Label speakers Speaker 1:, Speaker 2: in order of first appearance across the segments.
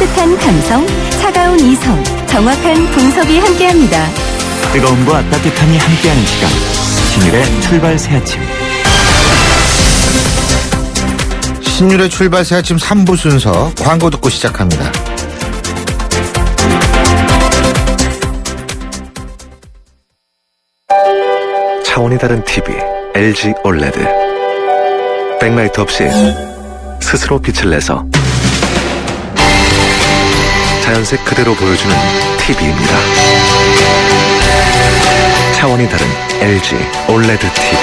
Speaker 1: 따뜻한 감성, 차가운 이성, 정확한 분석이 함께합니다.
Speaker 2: 뜨거움과 따뜻함이 함께하는 시간, 신율의 출발 새아침.
Speaker 3: 신율의 출발 새아침 3부 순서 광고 듣고 시작합니다.
Speaker 4: 차원이 다른 TV LG OLED. 백라이트 없이 스스로 빛을 내서 자연색 그대로 보여주는 TV입니다. 차원이 다른 LG OLED TV.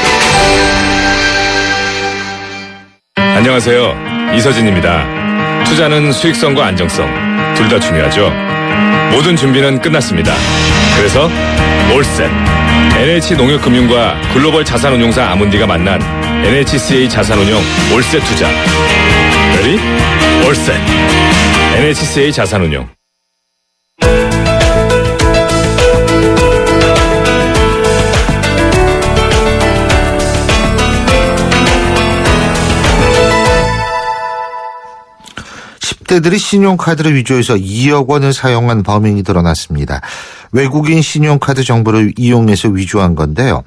Speaker 5: 안녕하세요. 이서진입니다. 투자는 수익성과 안정성 둘 다 중요하죠. 모든 준비는 끝났습니다. 그래서 올셋 NH농협금융과 글로벌 자산운용사 아문디가 만난 NHCA 자산운용 올셋 투자. 레디? 올셋 NHCA 자산운용.
Speaker 3: 대들이 신용카드를 위조해서 2억 원을 사용한 범행이 드러났습니다. 외국인 신용카드 정보를 이용해서 위조한 건데요.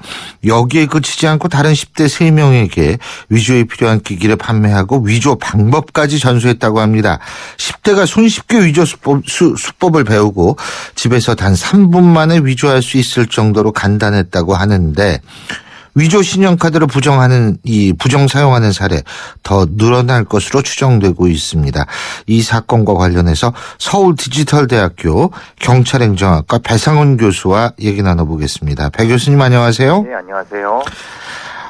Speaker 3: 여기에 그치지 않고 다른 10대 3명에게 위조에 필요한 기기를 판매하고 위조 방법까지 전수했다고 합니다. 10대가 손쉽게 위조 수법을 배우고 집에서 단 3분 만에 위조할 수 있을 정도로 간단했다고 하는데, 위조 신용카드를 부정 사용하는 사례 더 늘어날 것으로 추정되고 있습니다. 이 사건과 관련해서 서울디지털대학교 경찰행정학과 배상훈 교수와 얘기 나눠보겠습니다. 배 교수님 안녕하세요.
Speaker 6: 네, 안녕하세요.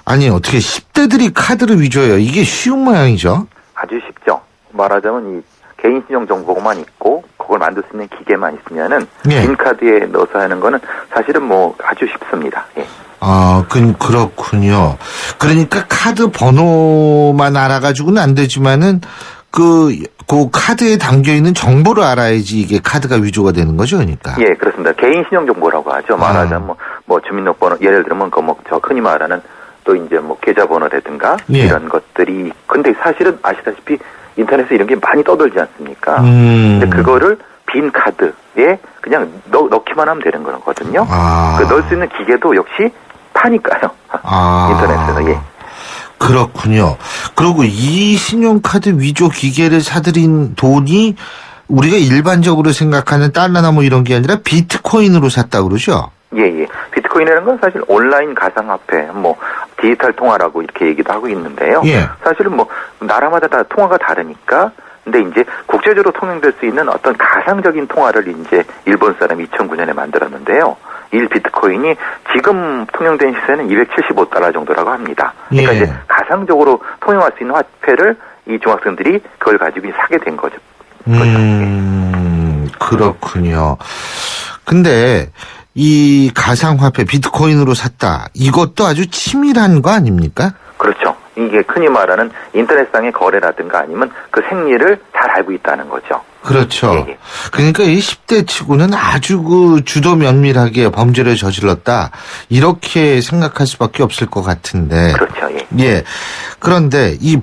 Speaker 3: 아니, 어떻게 10대들이 카드를 위조해요? 이게 쉬운 모양이죠?
Speaker 6: 아주 쉽죠. 말하자면 이 개인 신용 정보만 있고 그걸 만들 수 있는 기계만 있으면은
Speaker 3: 예.
Speaker 6: 빈 카드에 넣어서 하는 거는 사실은 뭐 아주 쉽습니다. 예.
Speaker 3: 아, 그렇군요. 그러니까 카드 번호만 알아가지고는 안 되지만은 그 카드에 담겨 있는 정보를 알아야지 이게 카드가 위조가 되는 거죠, 그러니까.
Speaker 6: 예, 그렇습니다. 개인 신용 정보라고 하죠. 말하자면 뭐 주민등록번호, 예를 들면 저 흔히 말하는 또 이제 뭐 계좌번호라든가
Speaker 3: 예.
Speaker 6: 이런 것들이. 근데 사실은 아시다시피 인터넷에 이런 게 많이 떠돌지 않습니까? 근데 그거를 빈 카드에 그냥 넣기만 하면 되는 거거든요. 그 넣을 수 있는 기계도 역시 파니까요. 인터넷에서. 예.
Speaker 3: 그렇군요. 그리고 이 신용카드 위조 기계를 사들인 돈이 우리가 일반적으로 생각하는 달러나 뭐 이런 게 아니라 비트코인으로 샀다 그러죠?
Speaker 6: 예. 비트코인이라는 건 사실 온라인 가상화폐, 뭐 디지털 통화라고 이렇게 얘기도 하고 있는데요.
Speaker 3: 예.
Speaker 6: 사실은 뭐 나라마다 다 통화가 다르니까. 근데 이제 국제적으로 통용될 수 있는 어떤 가상적인 통화를 이제 일본 사람이 2009년에 만들었는데요. 1 비트코인이 지금 통용된 시세는 $275 정도라고 합니다. 그러니까
Speaker 3: 예.
Speaker 6: 이제 가상적으로 통용할 수 있는 화폐를 이 중학생들이 그걸 가지고 사게 된 거죠.
Speaker 3: 그렇군요. 근데 이 가상화폐 비트코인으로 샀다. 이것도 아주 치밀한 거 아닙니까?
Speaker 6: 그렇죠. 이게 흔히 말하는 인터넷상의 거래라든가 아니면 그 생리를 잘 알고 있다는 거죠.
Speaker 3: 그렇죠.
Speaker 6: 예.
Speaker 3: 그러니까 이 10대 치고는 아주 주도 면밀하게 범죄를 저질렀다. 이렇게 생각할 수밖에 없을 것 같은데.
Speaker 6: 그렇죠.
Speaker 3: 예. 그런데 이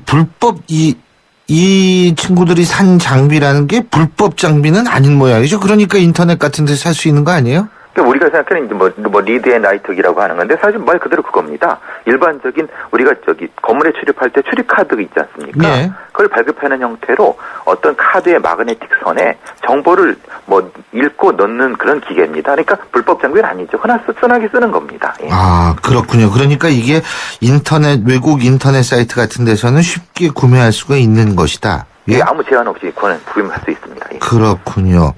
Speaker 3: 친구들이 산 장비라는 게 불법 장비는 아닌 모양이죠. 그러니까 인터넷 같은 데서 살 수 있는 거 아니에요?
Speaker 6: 우리가 생각하는 이제 뭐 리드 앤 라이트기라고 하는 건데 사실 말 그대로 그겁니다. 일반적인 우리가 건물에 출입할 때 출입 카드 있지 않습니까?
Speaker 3: 네.
Speaker 6: 그걸 발급하는 형태로 어떤 카드의 마그네틱 선에 정보를 뭐 읽고 넣는 그런 기계입니다. 그러니까 불법 장비는 아니죠. 흔하게 쓰는 겁니다. 예.
Speaker 3: 아, 그렇군요. 그러니까 이게 외국 인터넷 사이트 같은 데서는 쉽게 구매할 수가 있는 것이다.
Speaker 6: 예, 아무 제한 없이 구매할 수 있습니다. 예.
Speaker 3: 그렇군요.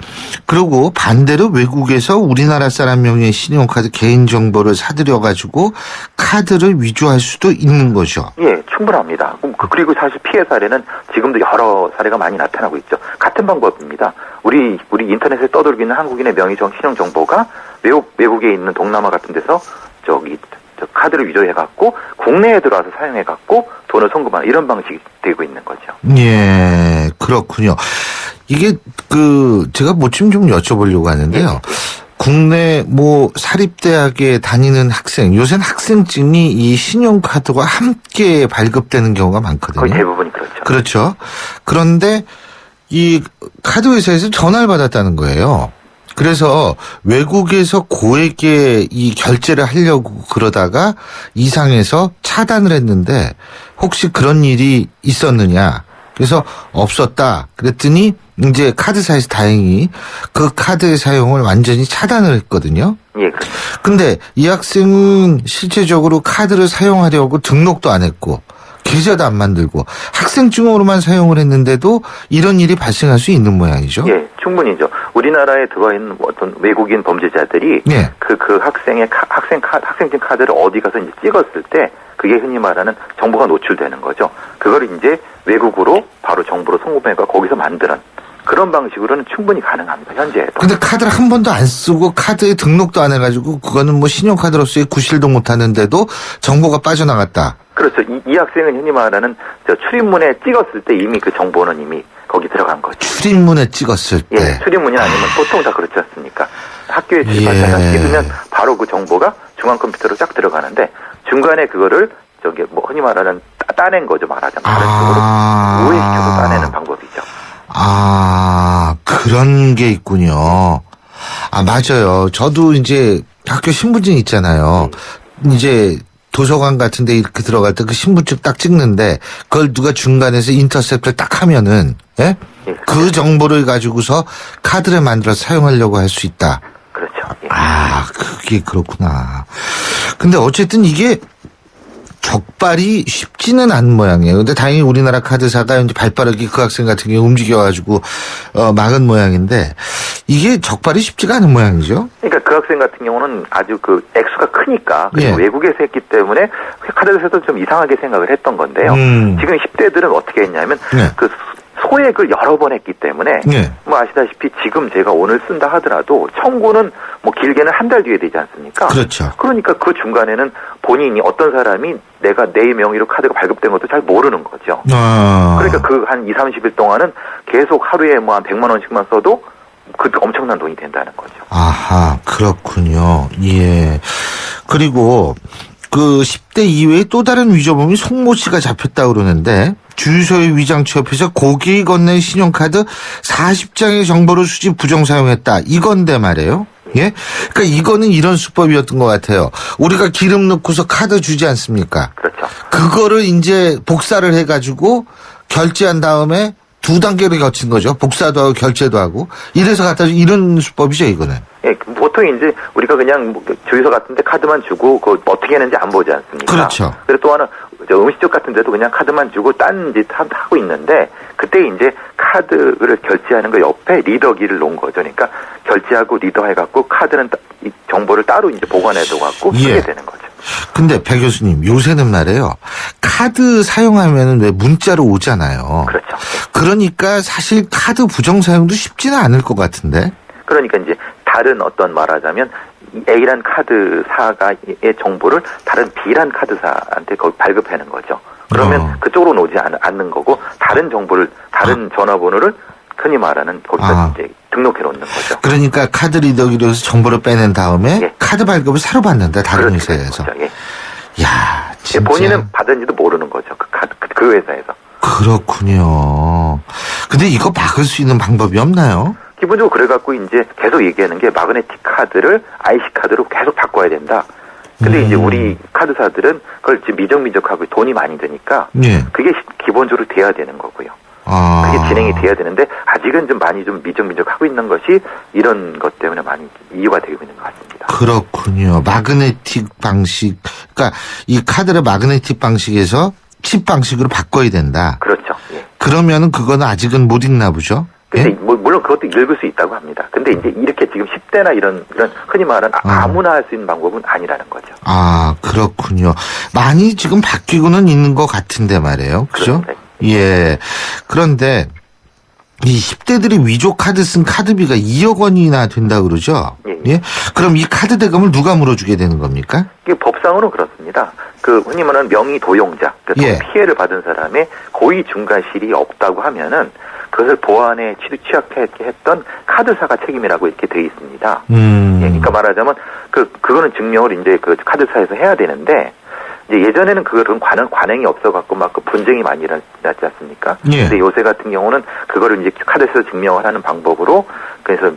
Speaker 3: 그리고 반대로 외국에서 우리나라 사람 명의의 신용카드 개인정보를 사들여가지고 카드를 위조할 수도 있는 거죠.
Speaker 6: 예, 충분합니다. 그리고 사실 피해 사례는 지금도 여러 사례가 많이 나타나고 있죠. 같은 방법입니다. 우리 인터넷에 떠돌고 있는 한국인의 명의 신용정보가 외국에 있는 동남아 같은 데서 카드를 위조해갖고 국내에 들어와서 사용해갖고 돈을 송금하는 이런 방식이 되고 있는 거죠.
Speaker 3: 예, 그렇군요. 이게 제가 좀 여쭤보려고 하는데요. 국내 사립대학에 다니는 학생, 요새는 학생증이 이 신용카드와 함께 발급되는 경우가 많거든요.
Speaker 6: 거의 대부분이 그렇죠.
Speaker 3: 그렇죠. 그런데 이 카드 회사에서 전화를 받았다는 거예요. 그래서 외국에서 고액의 이 결제를 하려고 그러다가 이상해서 차단을 했는데 혹시 그런 일이 있었느냐. 그래서 없었다. 그랬더니 이제 카드사에서 다행히 그 카드의 사용을 완전히 차단을 했거든요.
Speaker 6: 예, 그렇죠.
Speaker 3: 근데 이 학생은 실제적으로 카드를 사용하려고 등록도 안 했고 계좌도 안 만들고 학생증으로만 사용을 했는데도 이런 일이 발생할 수 있는 모양이죠.
Speaker 6: 예, 충분히죠. 우리나라에 들어와 있는 어떤 외국인 범죄자들이
Speaker 3: 예.
Speaker 6: 그 학생증 카드를 어디 가서 이제 찍었을 때 그게 흔히 말하는 정보가 노출되는 거죠. 그걸 이제 외국으로 바로 정보로 송금해가 거기서 만드는 그런 방식으로는 충분히 가능합니다. 현재에도.
Speaker 3: 근데 카드를 한 번도 안 쓰고 카드에 등록도 안 해가지고 그거는 뭐 신용카드로서의 구실도 못 하는데도 정보가 빠져나갔다.
Speaker 6: 그렇죠. 이 학생은 흔히 말하는 저 출입문에 찍었을 때 이미 그 정보는 이미 거기 들어간 거죠.
Speaker 3: 출입문에 찍었을 때.
Speaker 6: 예, 출입문이 아니면 보통 다 그렇지 않습니까? 학교에 출입하자가
Speaker 3: 예.
Speaker 6: 찍으면 바로 그 정보가 중앙 컴퓨터로 쫙 들어가는데 중간에 그거를 저기 뭐 흔히 말하는 따낸 거죠, 말하자면. 다른 쪽으로 우회시켜서 따내는 방법이죠.
Speaker 3: 아, 그런 게 있군요. 아, 맞아요. 저도 이제 학교 신분증 있잖아요. 이제 도서관 같은 데 이렇게 들어갈 때 그 신분증 딱 찍는데 그걸 누가 중간에서 인터셉트를 딱 하면은, 예? 그 정보를 가지고서 카드를 만들어서 사용하려고 할 수 있다.
Speaker 6: 그렇죠. 예.
Speaker 3: 아, 그게 그렇구나. 근데 어쨌든 이게 적발이 쉽지는 않은 모양이에요. 근데 다행히 우리나라 카드사가 이제 발빠르게 그 학생 같은 경우 움직여가지고, 막은 모양인데, 이게 적발이 쉽지가 않은 모양이죠?
Speaker 6: 그러니까 그 학생 같은 경우는 아주 그 액수가 크니까 그리고
Speaker 3: 예.
Speaker 6: 외국에서 했기 때문에 카드에서도 좀 이상하게 생각을 했던 건데요. 지금 10대들은 어떻게 했냐면
Speaker 3: 네.
Speaker 6: 그 소액을 여러 번 했기 때문에
Speaker 3: 네.
Speaker 6: 뭐 아시다시피 지금 제가 오늘 쓴다 하더라도 청구는 뭐 길게는 한 달 뒤에 되지 않습니까?
Speaker 3: 그렇죠.
Speaker 6: 그러니까 그 중간에는 본인이 어떤 사람이 내가 내 명의로 카드가 발급된 것도 잘 모르는 거죠. 그러니까 그 한 2, 30일 동안은 계속 하루에 뭐 한 100만 원씩만 써도 그 엄청난 돈이 된다는 거죠.
Speaker 3: 아하, 그렇군요. 예. 그리고 그 10대 이외에 또 다른 위조범이 송모 씨가 잡혔다고 그러는데 주유소의 위장 취업해서 고객이 건넨 신용카드 40장의 정보를 수집 부정 사용했다. 이건데 말이에요. 예? 그러니까 이거는 이런 수법이었던 것 같아요. 우리가 기름 넣고서 카드 주지 않습니까?
Speaker 6: 그렇죠.
Speaker 3: 그거를 이제 복사를 해가지고 결제한 다음에 두 단계를 거친 거죠. 복사도 하고 결제도 하고. 이래서 갖다 주 이런 수법이죠, 이거는.
Speaker 6: 예, 보통 이제 우리가 그냥 뭐 주유소 같은데 카드만 주고 그 어떻게 했는지 안 보지 않습니까?
Speaker 3: 그렇죠.
Speaker 6: 그리고 또 하나 저 음식점 같은데도 그냥 카드만 주고 딴 짓 하고 있는데 그때 이제 카드를 결제하는 거 옆에 리더기를 놓은 거죠. 그러니까 결제하고 리더 해갖고 카드는 이 정보를 따로 이제 보관해둬 갖고 쓰게
Speaker 3: 예.
Speaker 6: 되는 거죠.
Speaker 3: 근데 배 교수님, 요새는 말이에요. 카드 사용하면은 왜 문자로 오잖아요.
Speaker 6: 그렇죠.
Speaker 3: 그러니까 사실 카드 부정 사용도 쉽지는 않을 것 같은데.
Speaker 6: 그러니까 이제 다른 어떤 말하자면 A란 카드사가의 정보를 다른 B란 카드사한테 거기 발급하는 거죠. 그러면 그쪽으로 오지 않는 거고 다른 정보를 다른 전화번호를 흔히 말하는 거기다 이제 등록해 놓는 거죠.
Speaker 3: 그러니까 카드 리더기로 해서 정보를 빼낸 다음에
Speaker 6: 예.
Speaker 3: 카드 발급을 새로 받는다. 다른
Speaker 6: 그렇게 되는
Speaker 3: 회사에서.
Speaker 6: 거죠. 예.
Speaker 3: 야, 진짜.
Speaker 6: 본인은 받은지도 모르는 거죠. 그 회사에서.
Speaker 3: 그렇군요. 근데 이거 막을 수 있는 방법이 없나요?
Speaker 6: 기본적으로 그래갖고 이제 계속 얘기하는 게 마그네틱 카드를 IC 카드로 계속 바꿔야 된다. 근데 이제 우리 카드사들은 그걸 지금 미적미적하고 돈이 많이 드니까
Speaker 3: 예.
Speaker 6: 그게 기본적으로 돼야 되는 거고요.
Speaker 3: 아.
Speaker 6: 그게 진행이 돼야 되는데 아직은 좀 많이 좀 미적미적하고 있는 것이 이런 것 때문에 많이 이유가 되고 있는 것 같습니다.
Speaker 3: 그렇군요. 마그네틱 방식, 그러니까 이 카드를 마그네틱 방식에서 칩 방식으로 바꿔야 된다.
Speaker 6: 그렇죠. 예.
Speaker 3: 그러면은 그거는 아직은 못 읽나 보죠?
Speaker 6: 근데
Speaker 3: 예?
Speaker 6: 뭐 물론 그것도 읽을 수 있다고 합니다. 근데 이제 이렇게 지금 10대나 이런 흔히 말하는 아무나 할 수 있는 방법은 아니라는 거죠.
Speaker 3: 아, 그렇군요. 많이 지금 바뀌고는 있는 것 같은데 말이에요. 그죠?
Speaker 6: 그렇습니다.
Speaker 3: 예. 그런데 이 10대들이 위조 카드 쓴 카드비가 2억 원이나 된다 그러죠?
Speaker 6: 예.
Speaker 3: 그럼 이 카드 대금을 누가 물어주게 되는 겁니까?
Speaker 6: 이게 법상으로는 그렇습니다. 그 흔히 말하는 명의 도용자, 그러니까
Speaker 3: 예.
Speaker 6: 피해를 받은 사람의 고의 중과실이 없다고 하면은 그것을 보안에 취약하게 했던 카드사가 책임이라고 이렇게 되어 있습니다. 예, 그러니까 말하자면 그거는 증명을 이제 그 카드사에서 해야 되는데 이제 예전에는 그런 관행이 없어갖고 막 그 분쟁이 많이 일어났지 않습니까?
Speaker 3: 예.
Speaker 6: 근데 요새 같은 경우는 그거를 이제 카드에서 증명을 하는 방법으로 그래서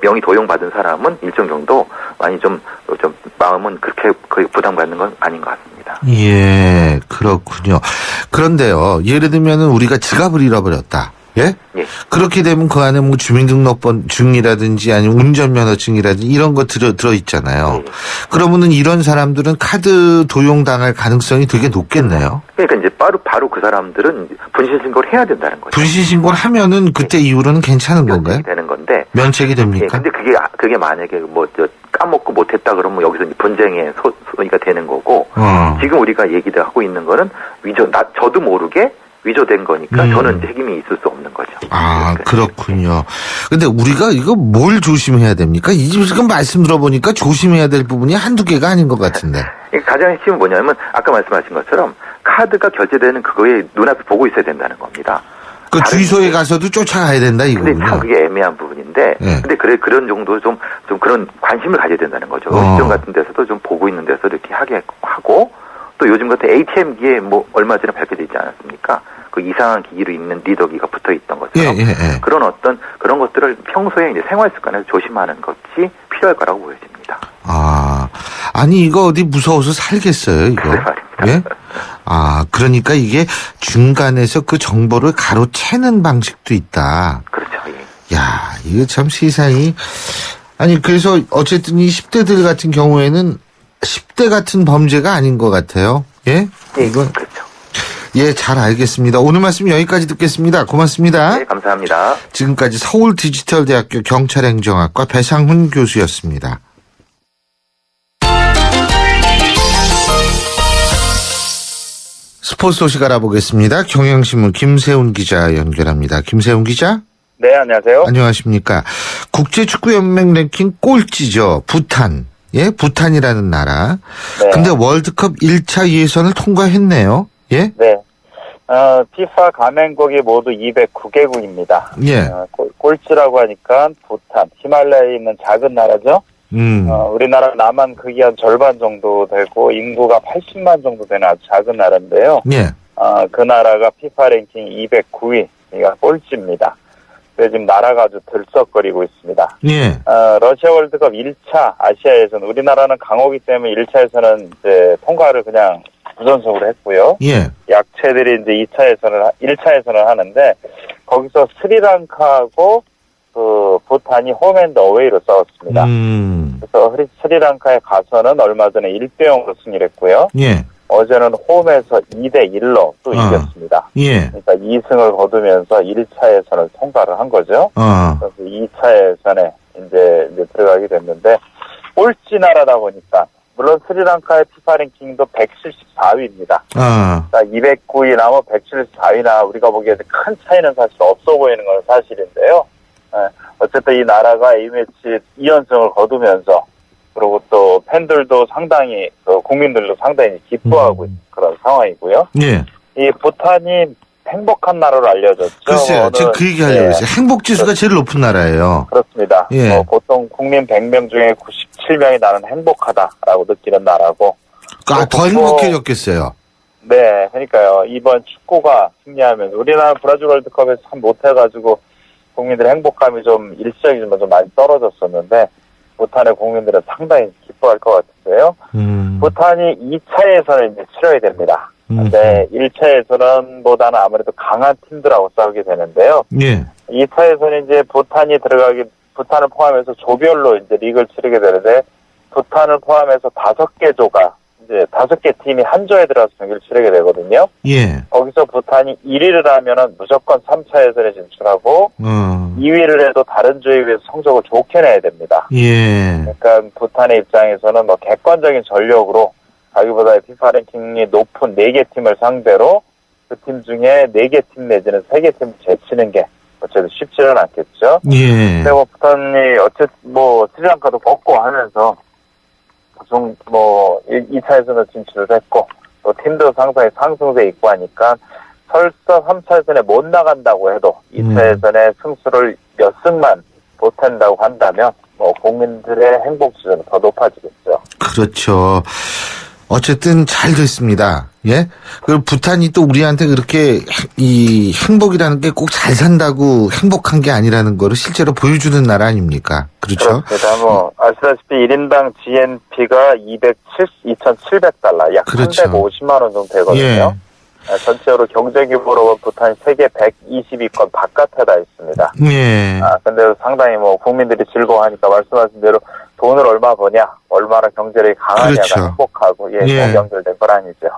Speaker 6: 명의 도용받은 사람은 일정 정도 많이 좀 마음은 그렇게 거의 부담받는 건 아닌 것 같습니다.
Speaker 3: 예, 그렇군요. 그런데요, 예를 들면은 우리가 지갑을 잃어버렸다. 예?
Speaker 6: 예.
Speaker 3: 그렇게 되면 그 안에 뭐 주민등록번 증이라든지 아니면 운전면허증이라든지 이런 거 들어있잖아요.
Speaker 6: 예.
Speaker 3: 그러면은 이런 사람들은 카드 도용당할 가능성이 되게 높겠네요.
Speaker 6: 그러니까 이제 바로 그 사람들은 분실 신고를 해야 된다는 거죠.
Speaker 3: 분실 신고를 하면은 그때 이후로는 괜찮은 건가요?
Speaker 6: 되는 건데.
Speaker 3: 면책이
Speaker 6: 예,
Speaker 3: 됩니까?
Speaker 6: 근데 그게 만약에 까먹고 못했다 그러면 여기서 이제 분쟁의 소지가 되는 거고. 지금 우리가 얘기를 하고 있는 거는 저도 모르게 위조된 거니까 저는 책임이 있을 수 없는 거죠.
Speaker 3: 아, 그렇군요. 근데 우리가 이거 뭘 조심해야 됩니까? 지금 말씀 들어보니까 조심해야 될 부분이 한두 개가 아닌 것 같은데.
Speaker 6: 가장 핵심은 뭐냐면 아까 말씀하신 것처럼 카드가 결제되는 그거에 눈앞에 보고 있어야 된다는 겁니다.
Speaker 3: 그 주유소에 가서도 쫓아가야 된다
Speaker 6: 근데 참
Speaker 3: 이거군요.
Speaker 6: 그게 애매한 부분인데,
Speaker 3: 네.
Speaker 6: 근데 그런 정도 좀 그런 관심을 가져야 된다는 거죠. 시장 같은 데서도 좀 보고 있는 데서 이렇게 하게 하고, 또 요즘 같은 ATM기에 얼마 전에 발표되지 않았습니까? 그 이상한 기기로 있는 리더기가 붙어 있던 것처럼.
Speaker 3: 예.
Speaker 6: 그런 것들을 평소에 이제 생활 습관에서 조심하는 것이 필요할 거라고 보여집니다.
Speaker 3: 아니 이거 어디 무서워서 살겠어요, 이거.
Speaker 6: 그래 말입니다.
Speaker 3: 예? 그러니까 이게 중간에서 그 정보를 가로채는 방식도 있다.
Speaker 6: 그렇죠. 예.
Speaker 3: 야, 이거 참 세상이. 아니, 그래서 어쨌든 이 10대들 같은 경우에는 10대 같은 범죄가 아닌 것 같아요. 예?
Speaker 6: 예,
Speaker 3: 이건.
Speaker 6: 그렇죠.
Speaker 3: 예, 잘 알겠습니다. 오늘 말씀 여기까지 듣겠습니다. 고맙습니다.
Speaker 6: 네, 감사합니다.
Speaker 3: 지금까지 서울디지털대학교 경찰행정학과 배상훈 교수였습니다. 스포츠 소식 알아보겠습니다. 경향신문 김세훈 기자 연결합니다. 김세훈 기자?
Speaker 7: 네, 안녕하세요.
Speaker 3: 안녕하십니까. 국제축구연맹 랭킹 꼴찌죠. 부탄. 예, 부탄이라는 나라.
Speaker 7: 네.
Speaker 3: 근데 월드컵 1차 예선을 통과했네요. 예?
Speaker 7: 네. 피파 가맹국이 모두 209개국입니다.
Speaker 3: 예.
Speaker 7: 꼴찌라고 하니까 부탄, 히말라야에 있는 작은 나라죠. 우리나라 남한 크기 한 절반 정도 되고 인구가 80만 정도 되는 아주 작은 나라인데요.
Speaker 3: 예.
Speaker 7: 그 나라가 피파 랭킹 209위가 꼴찌입니다. 그래서 지금 나라가 아주 들썩거리고 있습니다.
Speaker 3: 예.
Speaker 7: 러시아 월드컵 1차 아시아 예선, 우리나라는 강호기 때문에 1차 예선은 이제 통과를 그냥 부전적으로 했고요.
Speaker 3: 예.
Speaker 7: 약체들이 이제 1차 예선을 하는데, 거기서 스리랑카하고 그 부탄이 홈앤드 어웨이로 싸웠습니다. 그래서 스리랑카에 가서는 얼마 전에 1대0으로 승리를 했고요.
Speaker 3: 예.
Speaker 7: 어제는 홈에서 2대1로 또 이겼습니다.
Speaker 3: 예.
Speaker 7: 그러니까 2승을 거두면서 1차 예선을 통과를 한 거죠. 그래서 2차 예선에 이제 들어가게 됐는데, 꼴찌 나라다 보니까, 물론 스리랑카의 피파 랭킹도 174위입니다. 그러니까 209위 나면 174위나 우리가 보기에 큰 차이는 사실 없어 보이는 건 사실인데요. 어쨌든 이 나라가 A매치 2연승을 거두면서, 그리고 또 팬들도 상당히, 국민들도 상당히 기뻐하고 있는 그런 상황이고요.
Speaker 3: 예.
Speaker 7: 이 부탄이 행복한 나라로 알려졌죠.
Speaker 3: 글쎄요, 지금 그 얘기 하려고 했어요. 행복 지수가 제일 높은 나라예요.
Speaker 7: 그렇습니다.
Speaker 3: 예.
Speaker 7: 보통 국민 100명 중에 97명이 나는 행복하다라고 느끼는 나라고.
Speaker 3: 더 행복해졌겠어요.
Speaker 7: 네, 그러니까요. 이번 축구가 승리하면서 우리나라 브라질 월드컵에서 참 못해가지고 국민들의 행복감이 좀 일시적이지만 좀 많이 떨어졌었는데, 부탄의 국민들은 상당히 기뻐할 것 같은데요. 부탄이 2차 예선을 이제 치러야 됩니다. 근데 1차 예선보다는 아무래도 강한 팀들하고 싸우게 되는데요.
Speaker 3: 예.
Speaker 7: 2차 예선에 이제 부탄을 포함해서 조별로 이제 리그를 치르게 되는데, 부탄을 포함해서 5개 조가, 이제 5개 팀이 한 조에 들어가서 경기를 치르게 되거든요.
Speaker 3: 예.
Speaker 7: 거기서 부탄이 1위를 하면은 무조건 3차 예선에 진출하고, 2위를 해도 다른 조에 비해서 성적을 좋게 내야 됩니다.
Speaker 3: 예.
Speaker 7: 그러니까 부탄의 입장에서는 객관적인 전력으로 자기보다 피파 랭킹이 높은 4개 팀을 상대로 그 팀 중에 4개 팀 내지는 3개 팀을 제치는 게 어쨌든 쉽지는 않겠죠.
Speaker 3: 예.
Speaker 7: 근데 부탄이 스리랑카도 벗고 하면서 2차에서는 진출을 했고, 또 팀도 상당히 상승세 있고 하니까 설사 3차에선에 못 나간다고 해도 2차에선에 승수를 몇 승만 못한다고 한다면 국민들의 행복 지수는 더 높아지겠죠.
Speaker 3: 그렇죠. 어쨌든 잘 됐습니다. 예? 그리고 부탄이 또 우리한테 그렇게 이 행복이라는 게 꼭 잘 산다고 행복한 게 아니라는 거를 실제로 보여주는 나라 아닙니까? 그렇죠?
Speaker 7: 그렇습니다. 뭐 아시다시피 1인당 GNP가 2,700달러, 약
Speaker 3: 그렇죠.
Speaker 7: 350만 원 정도 되거든요.
Speaker 3: 예.
Speaker 7: 전체적으로 경제 규모로 보면 부탄이 세계 120위권 바깥에 다 있습니다.
Speaker 3: 예.
Speaker 7: 근데 상당히 뭐 국민들이 즐거워하니까 말씀하신 대로 돈을 얼마 버냐, 얼마나 경제력이 강하냐가
Speaker 3: 그렇죠.
Speaker 7: 행복하고 예. 연결된 건 아니죠.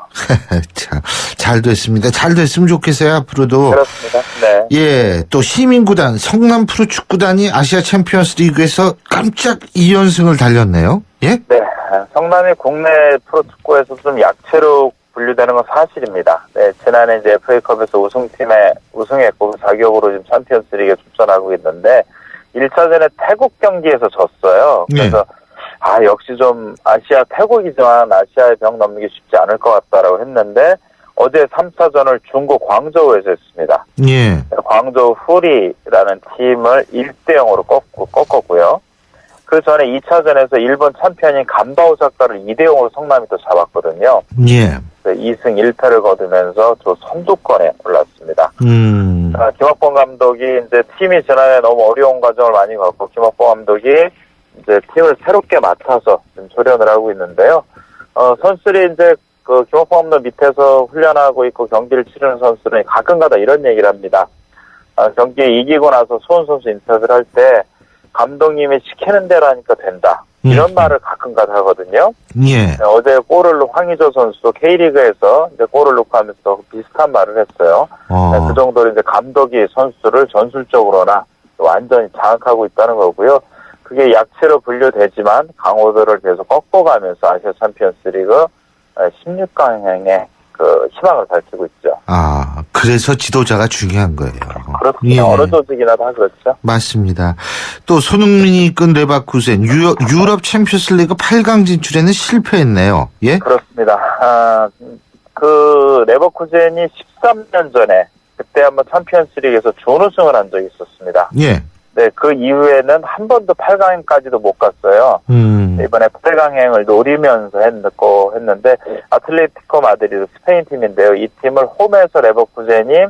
Speaker 3: 참, 잘 됐습니다. 잘 됐으면 좋겠어요, 앞으로도.
Speaker 7: 그렇습니다. 네.
Speaker 3: 예, 또 시민구단 성남 프로축구단이 아시아 챔피언스 리그에서 깜짝 2연승을 달렸네요. 예?
Speaker 7: 네. 성남이 국내 프로축구에서 좀 약체로 분류되는 건 사실입니다. 네, 지난해 이제 FA컵에서 우승팀에 우승했고 그 자격으로 지금 챔피언스 리그에 출전하고 있는데 1차전에 태국 경기에서 졌어요. 그래서 역시 좀 아시아 태국이지만 아시아의 벽 넘기 쉽지 않을 것 같다라고 했는데 어제 3차전을 중국 광저우에서 했습니다.
Speaker 3: 예.
Speaker 7: 광저우 후리라는 팀을 1대0으로 꺾었고요. 그 전에 2차전에서 일본 챔피언인 간바오사카를 2대0으로 성남이 또 잡았거든요.
Speaker 3: 예.
Speaker 7: 2승 1패를 거두면서 저 선두권에 올랐습니다. 김학범 감독이 이제 팀이 지난해 너무 어려운 과정을 많이 겪고 김학범 감독이 이제 팀을 새롭게 맡아서 지금 조련을 하고 있는데요. 선수들이 이제 그 김학범 감독 밑에서 훈련하고 있고 경기를 치르는 선수들은 가끔가다 이런 얘기를 합니다. 경기에 이기고 나서 수원 선수 인터뷰를 할 때 감독님이 시키는 대로 하니까 된다. 이런 말을 가끔가다 하거든요.
Speaker 3: 예.
Speaker 7: 어제 골을 넣은 황의조 선수도 K리그에서 이제 골을 넣고 하면서 비슷한 말을 했어요. 그 정도로 이제 감독이 선수를 전술적으로나 완전히 장악하고 있다는 거고요. 그게 약체로 분류되지만 강호들을 계속 꺾어가면서 아시아 챔피언스 리그 16강행에 그 희망을 밝히고 있죠.
Speaker 3: 그래서 지도자가 중요한 거예요.
Speaker 7: 그렇습니다.
Speaker 3: 예.
Speaker 7: 어느 조직이나 다 그렇죠.
Speaker 3: 맞습니다. 또 손흥민이 이끈 레바쿠젠 유럽 챔피언스 리그 8강 진출에는 실패했네요. 예?
Speaker 7: 그렇습니다. 그 레버쿠젠이 13년 전에 그때 한번 챔피언스 리그에서 준우승을 한 적이 있었습니다.
Speaker 3: 예.
Speaker 7: 네, 그 이후에는 한 번도 8강행까지도 못 갔어요. 이번에 8강행을 노리면서 했는데 아틀레티코 마드리드 스페인 팀인데요. 이 팀을 홈에서 레버쿠젠이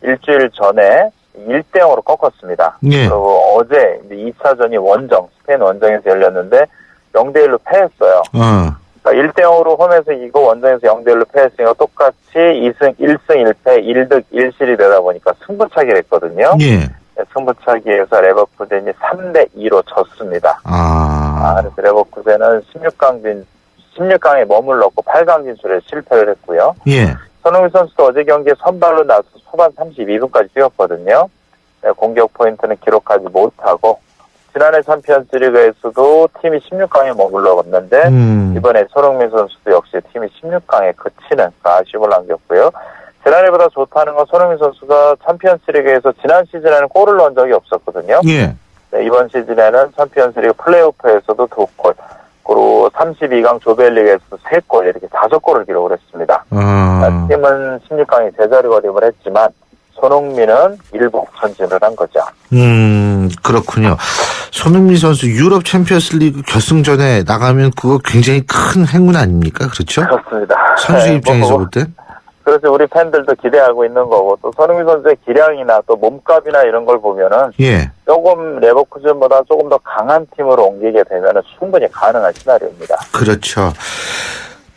Speaker 7: 일주일 전에 1대0으로 꺾었습니다.
Speaker 3: 예.
Speaker 7: 그리고 어제 이제 2차전이 원정, 스페인 원정에서 열렸는데 0대1로 패했어요. 그러니까 1대0으로 홈에서 이기고 원정에서 0대1로 패했으니까 똑같이 1승 1패 1득 1실이 되다 보니까 승부차기를 했거든요.
Speaker 3: 예.
Speaker 7: 승부차기에서 레버쿠젠이 3대2로 졌습니다. 그래서 레버쿠젠은 16강에 머물렀고 8강 진출에 실패를 했고요.
Speaker 3: 예.
Speaker 7: 손흥민 선수도 어제 경기에 선발로 나서 초반 32분까지 뛰었거든요. 공격 포인트는 기록하지 못하고 지난해 챔피언스 리그에서도 팀이 16강에 머물렀는데 이번에 손흥민 선수도 역시 팀이 16강에 그치는 아쉬움을 남겼고요. 지난해보다 좋다는 건 손흥민 선수가 챔피언스 리그에서 지난 시즌에는 골을 넣은 적이 없었거든요.
Speaker 3: 예.
Speaker 7: 네, 이번 시즌에는 챔피언스 리그 플레이오프에서도 2골, 그리고 32강 조별리그에서도 3골, 이렇게 5골을 기록을 했습니다. 팀은 16강에 제자리걸음을 했지만 손흥민은 일복 전진을 한 거죠.
Speaker 3: 그렇군요. 손흥민 선수 유럽 챔피언스 리그 결승전에 나가면 그거 굉장히 큰 행운 아닙니까? 그렇죠?
Speaker 7: 그렇습니다.
Speaker 3: 선수 입장에서 볼 때?
Speaker 7: 그래서 우리 팬들도 기대하고 있는 거고 또 손흥민 선수의 기량이나 또 몸값이나 이런 걸 보면은
Speaker 3: 예.
Speaker 7: 조금 레버쿠젠보다 조금 더 강한 팀으로 옮기게 되면은 충분히 가능한 시나리오입니다.
Speaker 3: 그렇죠.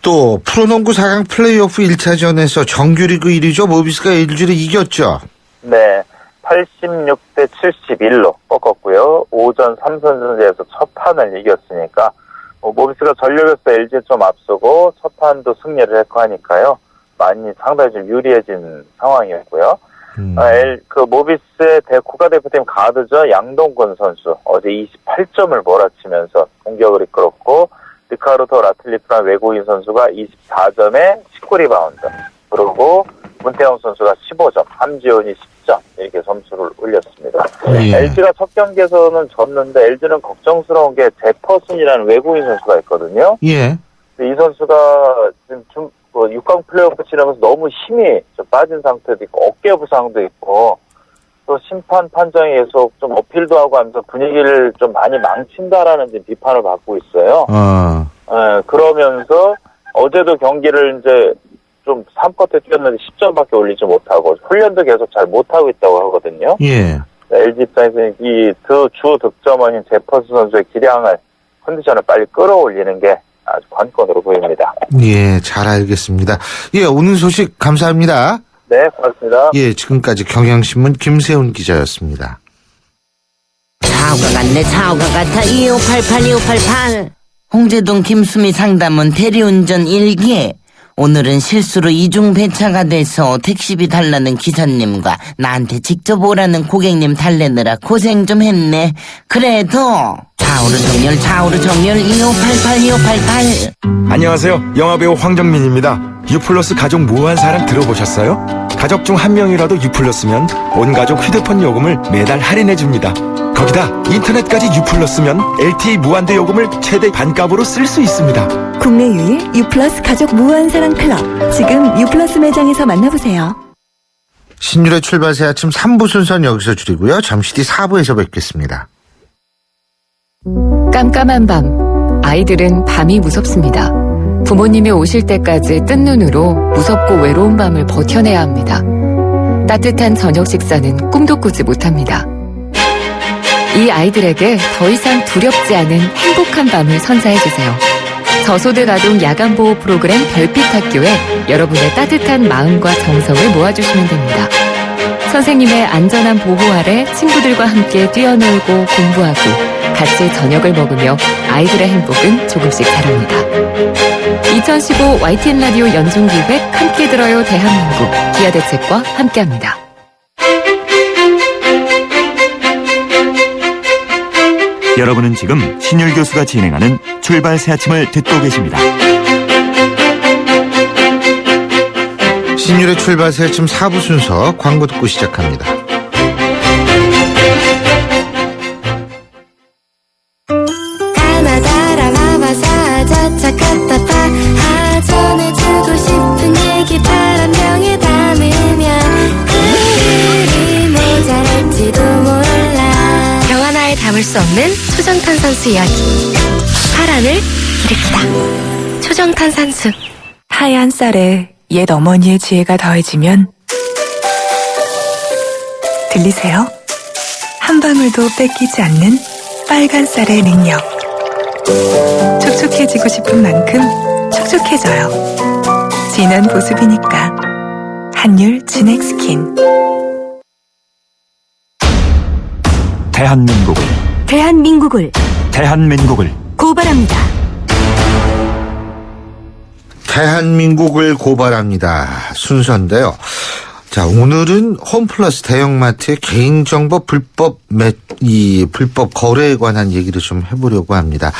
Speaker 3: 또 프로농구 4강 플레이오프 1차전에서 정규리그 1위죠. 모비스가 LG를 이겼죠.
Speaker 7: 네. 86대 71로 꺾었고요. 오전 3선전제에서 첫 판을 이겼으니까 모비스가 전력에서 LG에 좀 앞서고 첫 판도 승리를 했고 하니까요. 많이 상당히 좀 유리해진 상황이었고요. 그 모비스의 국가대표팀 가드죠. 양동근 선수 어제 28점을 몰아치면서 공격을 이끌었고 리카르도 라틀리프라는 외국인 선수가 24점에 19리바운드 그리고 문태영 선수가 15점, 함지훈이 10점 이렇게 점수를 올렸습니다.
Speaker 3: 예.
Speaker 7: LG가 첫 경기에서는 졌는데 LG는 걱정스러운 게 제퍼슨이라는 외국인 선수가 있거든요.
Speaker 3: 예.
Speaker 7: 이 선수가 지금 6강 플레이오프 치르면서 너무 힘이 좀 빠진 상태도 있고 어깨 부상도 있고 또 심판 판정이 계속 좀 어필도 하고 하면서 분위기를 좀 많이 망친다라는 비판을 받고 있어요. 그러면서 어제도 경기를 이제 좀 3쿼터 뛰었는데 10점밖에 올리지 못하고 훈련도 계속 잘 못하고 있다고 하거든요.
Speaker 3: 예.
Speaker 7: LG 입장에서는 이 주 득점원인 제퍼스 선수의 기량을 컨디션을 빨리 끌어올리는 게 아주 관건으로 보입니다.
Speaker 3: 예, 잘 알겠습니다. 예, 오늘 소식 감사합니다.
Speaker 7: 네, 고맙습니다.
Speaker 3: 예, 지금까지 경향신문 김세훈 기자였습니다.
Speaker 8: 차우가 같네 차우가 같아 2588 홍제동 김수미 상담원 대리운전 1기 오늘은 실수로 이중 배차가 돼서 택시비 달라는 기사님과 나한테 직접 오라는 고객님 달래느라 고생 좀 했네. 그래도 좌우로 정렬 2588
Speaker 9: 안녕하세요. 영화배우 황정민입니다. 유플러스 가족 무한 사랑 들어보셨어요? 가족 중 한 명이라도 유플러스면 온 가족 휴대폰 요금을 매달 할인해줍니다. 거기다 인터넷까지 유플러스면 LTE 무한대 요금을 최대 반값으로 쓸 수 있습니다.
Speaker 1: 국내 유일 유플러스 가족 무한사랑 클럽. 지금 유플러스 매장에서 만나보세요.
Speaker 3: 신율의 출발새 아침 3부 순서는 여기서 줄이고요. 잠시 뒤 4부에서 뵙겠습니다.
Speaker 10: 깜깜한 밤, 아이들은 밤이 무섭습니다. 부모님이 오실 때까지 뜬 눈으로 무섭고 외로운 밤을 버텨내야 합니다. 따뜻한 저녁 식사는 꿈도 꾸지 못합니다. 이 아이들에게 더 이상 두렵지 않은 행복한 밤을 선사해주세요. 저소득 아동 야간보호 프로그램 별빛학교에 여러분의 따뜻한 마음과 정성을 모아주시면 됩니다. 선생님의 안전한 보호 아래 친구들과 함께 뛰어놀고 공부하고 같이 저녁을 먹으며 아이들의 행복은 조금씩 자랍니다. 2015 YTN 라디오 연중기획 함께 들어요 대한민국 기아대책과 함께합니다.
Speaker 2: 여러분은 지금 신율 교수가 진행하는 출발 새 아침을 듣고 계십니다.
Speaker 3: 신율의 출발새 아침 4부 순서 광고 듣고 시작합니다.
Speaker 11: 가나다라 마바사 자차카타파 전해주고 싶은 얘기 바람병에 담으면 글이 모자랄지도 몰라 영 하나에 담을 수 없는 초정탄산수 이야기 파란을 일으키다 초정탄산수
Speaker 12: 하얀 쌀에 옛 어머니의 지혜가 더해지면 들리세요? 한 방울도 뺏기지 않는 빨간 쌀의 능력. 촉촉해지고 싶은 만큼 촉촉해져요. 진한 보습이니까 한율 진액 스킨.
Speaker 2: 대한민국을
Speaker 1: 고발합니다.
Speaker 3: 대한민국을 고발합니다. 순서인데요. 자, 오늘은 홈플러스 대형마트의 개인정보 불법 거래에 관한 얘기를 좀 해보려고 합니다.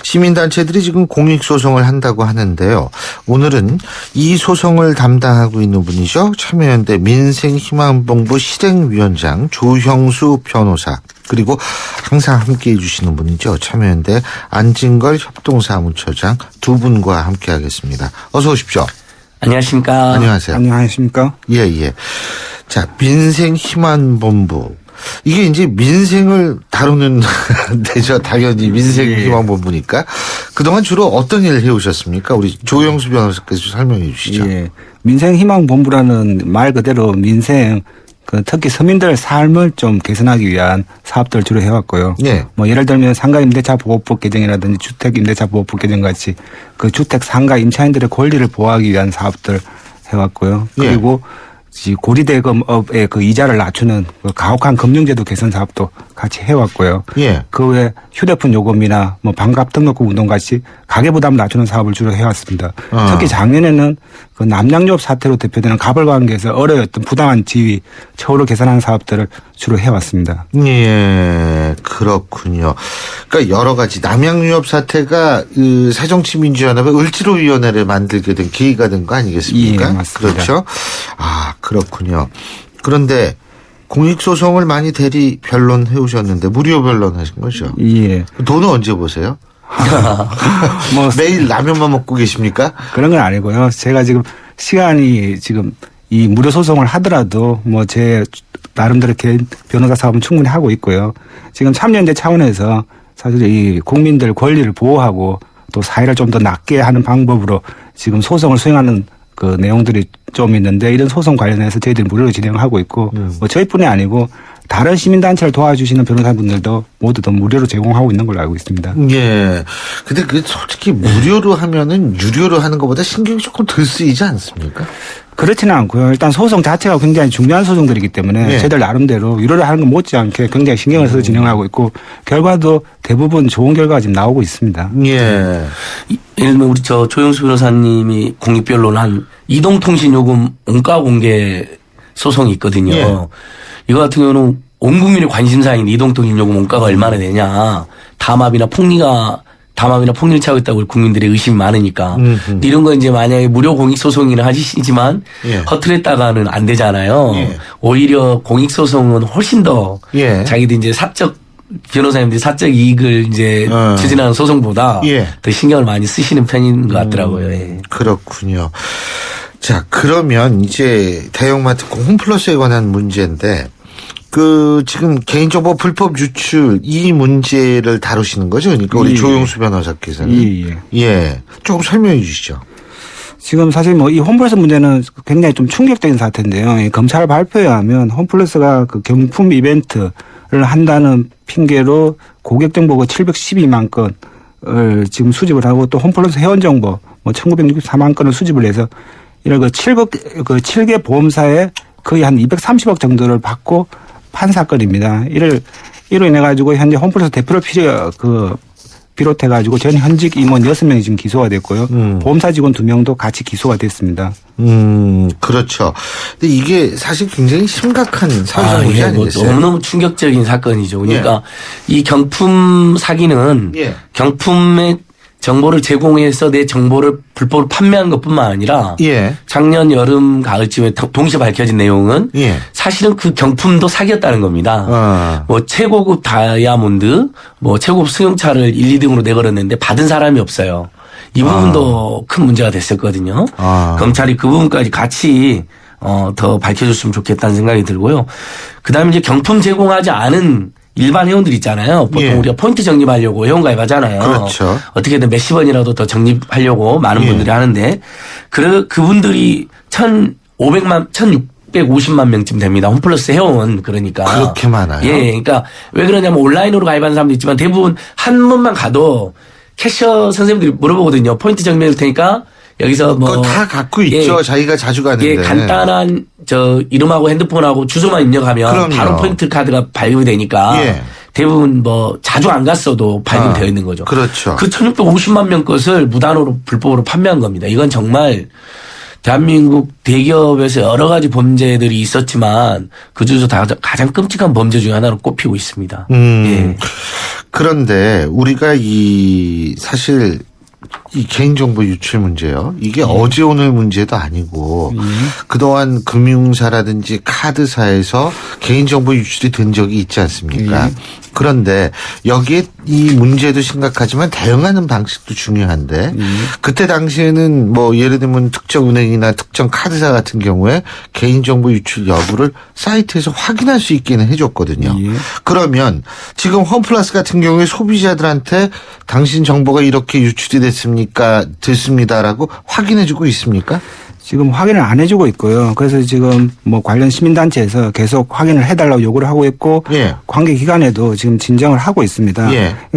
Speaker 3: 시민단체들이 지금 공익소송을 한다고 하는데요. 오늘은 이 소송을 담당하고 있는 분이죠. 참여연대 민생희망본부 실행위원장 조형수 변호사, 그리고 항상 함께해 주시는 분이죠. 참여연대 안진걸 협동사무처장 두 분과 함께하겠습니다. 어서 오십시오.
Speaker 13: 안녕하십니까.
Speaker 3: 안녕하세요.
Speaker 13: 안녕하십니까.
Speaker 3: 예. 자, 민생희망본부. 이게 이제 민생을 다루는 데죠. 당연히 민생희망본부니까. 그동안 주로 어떤 일을 해오셨습니까? 우리 조영수 변호사께서 설명해 주시죠.
Speaker 13: 예. 민생희망본부라는 말 그대로 민생, 특히 서민들의 삶을 좀 개선하기 위한 사업들을 주로 해왔고요.
Speaker 3: 예.
Speaker 13: 뭐 예를 들면 상가 임대차 보호법 개정이라든지 주택 임대차 보호법 개정 같이 그 주택 상가 임차인들의 권리를 보호하기 위한 사업들 해왔고요. 그리고 이 고리대금업의 그 이자를 낮추는 그 가혹한 금융제도 개선 사업도 같이 해왔고요.
Speaker 3: 예.
Speaker 13: 그 외에 휴대폰 요금이나 뭐 반값 등록금 운동 같이 가계부담 낮추는 사업을 주로 해왔습니다. 특히 작년에는 그 남양유업 사태로 대표되는 가벌관계에서 어려웠던 부당한 지위 처우를 개선하는 사업들을 주로 해왔습니다.
Speaker 3: 예, 그렇군요. 그러니까 여러 가지 남양유업 사태가 그 새정치민주연합의 을지로위원회를 만들게 된 계기가 된 거 아니겠습니까?
Speaker 13: 예, 맞습니다.
Speaker 3: 그렇죠. 아, 그렇군요. 그런데 공익소송을 많이 대리 변론해 오셨는데 무료 변론하신 거죠?
Speaker 13: 예.
Speaker 3: 돈은 언제 보세요?
Speaker 13: 뭐
Speaker 3: 매일 라면만 먹고 계십니까?
Speaker 13: 그런 건 아니고요. 제가 지금 시간이 지금 이 무료 소송을 하더라도 뭐 제 나름대로 개인 변호사 사업은 충분히 하고 있고요. 지금 참여연대 차원에서 사실 이 국민들 권리를 보호하고 또 사회를 좀 더 낫게 하는 방법으로 지금 소송을 수행하는 그 내용들이 좀 있는데 이런 소송 관련해서 저희들이 무료로 진행하고 있고 뭐 저희뿐이 아니고 다른 시민단체를 도와주시는 변호사분들도 모두 다 무료로 제공하고 있는 걸로 알고 있습니다.
Speaker 3: 예. 근데 그 솔직히 무료로 하면은 유료로 하는 것보다 신경이 조금 덜 쓰이지 않습니까?
Speaker 13: 그렇지는 않고요. 일단 소송 자체가 굉장히 중요한 소송들이기 때문에
Speaker 3: 예.
Speaker 13: 저희들 나름대로 유료로 하는 것 못지않게 굉장히 신경을 써서 진행하고 있고 결과도 대부분 좋은 결과가 지금 나오고 있습니다.
Speaker 3: 예.
Speaker 14: 예를 들면 우리 조영수 변호사님이 공익변론한 이동통신요금 원가 공개 소송이 있거든요.
Speaker 3: 예.
Speaker 14: 이거 같은 경우는 온 국민의 관심사인 이동통신요금 원가가 얼마나 되냐. 담합이나 폭리를 차고 있다고 국민들의 의심이 많으니까. 근데 이런 거 이제 만약에 무료 공익소송이라 하시지만
Speaker 3: 예.
Speaker 14: 허틀했다가는 안 되잖아요.
Speaker 3: 예.
Speaker 14: 오히려 공익소송은 훨씬 더
Speaker 3: 예.
Speaker 14: 자기들 이제 변호사님들이 사적 이익을 이제 추진하는 소송보다
Speaker 3: 예.
Speaker 14: 더 신경을 많이 쓰시는 편인 것 같더라고요. 예.
Speaker 3: 그렇군요. 자, 그러면 이제 대형마트 홈플러스에 관한 문제인데 그 지금 개인정보 불법 유출 이 문제를 다루시는 거죠? 그러니까 우리
Speaker 13: 예.
Speaker 3: 조용수 변호사께서는
Speaker 13: 예.
Speaker 3: 예. 조금 설명해 주시죠.
Speaker 13: 지금 사실 뭐 이 홈플러스 문제는 굉장히 좀 충격적인 사태인데요. 이 검찰 발표에 하면 홈플러스가 그 경품 이벤트를 한다는 핑계로 고객 정보가 712만 건을 지금 수집을 하고 또 홈플러스 회원 정보 뭐 1964만 건을 수집을 해서 이런 그 7개 보험사에 거의 한 230억 정도를 받고 판 사건입니다. 이로 인해 가지고 현재 홈플러스 대표를 비롯해 가지고 전 현직 임원 6명이 지금 기소가 됐고요. 보험사 직원 2명도 같이 기소가 됐습니다.
Speaker 3: 그렇죠. 근데 이게 사실 굉장히 심각한 사회 문제 아니겠어요?
Speaker 14: 너무너무 충격적인 사건이죠. 그러니까 이 경품 사기는 경품의 정보를 제공해서 내 정보를 불법으로 판매한 것뿐만 아니라 작년 여름 가을쯤에 동시에 밝혀진 내용은 사실은 그 경품도 사기였다는 겁니다. 뭐 최고급 다이아몬드, 뭐 최고급 승용차를 1, 2등으로 내걸었는데 받은 사람이 없어요. 이 부분도 큰 문제가 됐었거든요. 검찰이 그 부분까지 같이 더 밝혀줬으면 좋겠다는 생각이 들고요. 그다음에 이제 경품 제공하지 않은 일반 회원들 있잖아요. 보통 우리가 포인트 적립하려고 회원 가입하잖아요.
Speaker 3: 그렇죠.
Speaker 14: 어떻게든 몇십 원이라도 더 적립하려고 많은 분들이 하는데 그분들이 1,650만 명쯤 됩니다. 홈플러스 회원 그러니까.
Speaker 3: 그렇게 많아요?
Speaker 14: 예. 그러니까 왜 그러냐면 온라인으로 가입하는 사람도 있지만 대부분 한 번만 가도 캐셔 선생님들이 물어보거든요. 포인트 적립할 테니까 여기서 뭐.
Speaker 3: 그거 다 갖고 있죠. 자기가 자주 가는데.
Speaker 14: 예, 간단한 이름하고 핸드폰하고 주소만 입력하면
Speaker 3: 그럼요.
Speaker 14: 바로 포인트 카드가 발급이 되니까 대부분 뭐 자주 안 갔어도 발급이 되어 있는 거죠.
Speaker 3: 그렇죠.
Speaker 14: 그 1650만 명 것을 무단으로 불법으로 판매한 겁니다. 이건 정말 대한민국 대기업에서 여러 가지 범죄들이 있었지만 그중에서 가장 끔찍한 범죄 중에 하나로 꼽히고 있습니다. 예.
Speaker 3: 그런데 우리가 사실 이 개인정보 유출 문제요. 이게 어제 오늘 문제도 아니고 그동안 금융사라든지 카드사에서 개인정보 유출이 된 적이 있지 않습니까? 그런데 여기에 이 문제도 심각하지만 대응하는 방식도 중요한데 그때 당시에는 뭐 예를 들면 특정 은행이나 특정 카드사 같은 경우에 개인정보 유출 여부를 사이트에서 확인할 수 있게는 해줬거든요. 그러면 지금 홈플러스 같은 경우에 소비자들한테 당신 정보가 이렇게 유출이 됐습니다라고 확인해주고 있습니까?
Speaker 13: 지금 확인을 안 해주고 있고요. 그래서 지금 뭐 관련 시민단체에서 계속 확인을 해달라고 요구를 하고 있고 관계기관에도 지금 진정을 하고 있습니다.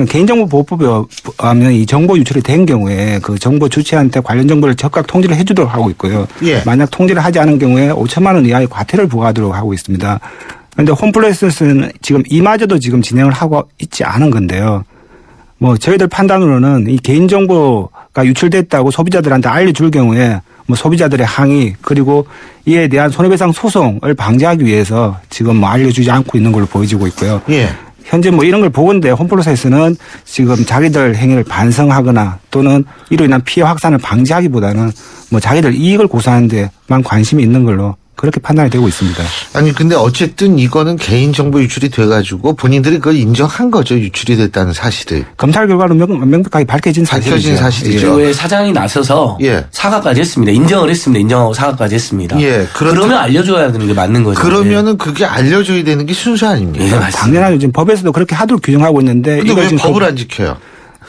Speaker 13: 개인정보보호법에 하면 이 정보 유출이 된 경우에 그 정보 주체한테 관련 정보를 즉각 통지를 해주도록 하고 있고요. 만약 통지를 하지 않은 경우에 5천만 원 이하의 과태료를 부과하도록 하고 있습니다. 그런데 홈플러스는 지금 이마저도 지금 진행을 하고 있지 않은 건데요. 뭐 저희들 판단으로는 이 개인정보가 유출됐다고 소비자들한테 알려줄 경우에 뭐 소비자들의 항의 그리고 이에 대한 손해배상 소송을 방지하기 위해서 지금 뭐 알려주지 않고 있는 걸로 보여지고 있고요. 현재 뭐 이런 걸 보건대 홈플러스에서는 지금 자기들 행위를 반성하거나 또는 이로 인한 피해 확산을 방지하기보다는 뭐 자기들 이익을 고수하는 데만 관심이 있는 걸로 그렇게 판단이 되고 있습니다.
Speaker 3: 아니 근데 어쨌든 이거는 개인정보 유출이 돼가지고 본인들이 그걸 인정한 거죠. 유출이 됐다는 사실을.
Speaker 13: 검찰 결과로 명백하게 밝혀진 사실이죠.
Speaker 14: 그리고 사장이 나서서 사과까지 했습니다. 인정을 했습니다. 인정하고 사과까지 했습니다. 그러면 알려줘야 되는 게 맞는 거죠.
Speaker 3: 그러면은 그게 알려줘야 되는 게 순서 아닙니까?
Speaker 13: 당연하죠. 지금 법에서도 그렇게 하도록 규정하고 있는데
Speaker 3: 근데 왜 법을 안 지켜요?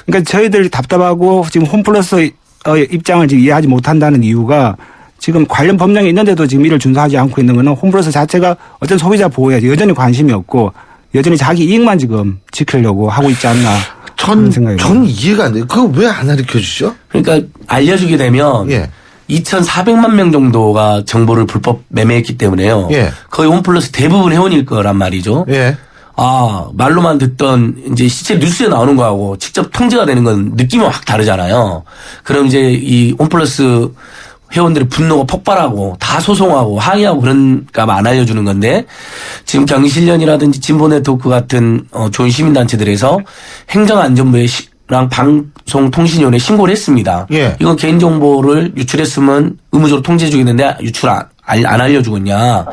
Speaker 13: 그러니까 저희들 답답하고 지금 홈플러스 입장을 지금 이해하지 못한다는 이유가 지금 관련 법령이 있는데도 지금 이를 준수하지 않고 있는 거는 홈플러스 자체가 어떤 소비자 보호에 여전히 관심이 없고 여전히 자기 이익만 지금 지키려고 하고 있지 않나.
Speaker 3: 전 이해가 안 돼요. 그거 왜 안 가르쳐 주죠?
Speaker 14: 그러니까 알려주게 되면 2,400만 명 정도가 정보를 불법 매매했기 때문에요. 거의 홈플러스 대부분 회원일 거란 말이죠. 말로만 듣던 이제 실제 뉴스에 나오는 거하고 직접 통제가 되는 건 느낌이 확 다르잖아요. 그럼 이제 이 홈플러스 회원들의 분노가 폭발하고 다 소송하고 항의하고 그러니까 안 알려주는 건데 지금 경실련이라든지 진보네트워크 같은 좋은 시민단체들에서 행정안전부에 랑 방송통신위원회에 신고를 했습니다. 이건 개인정보를 유출했으면 의무적으로 통제해주겠는데 유출 안 알려주고 있냐.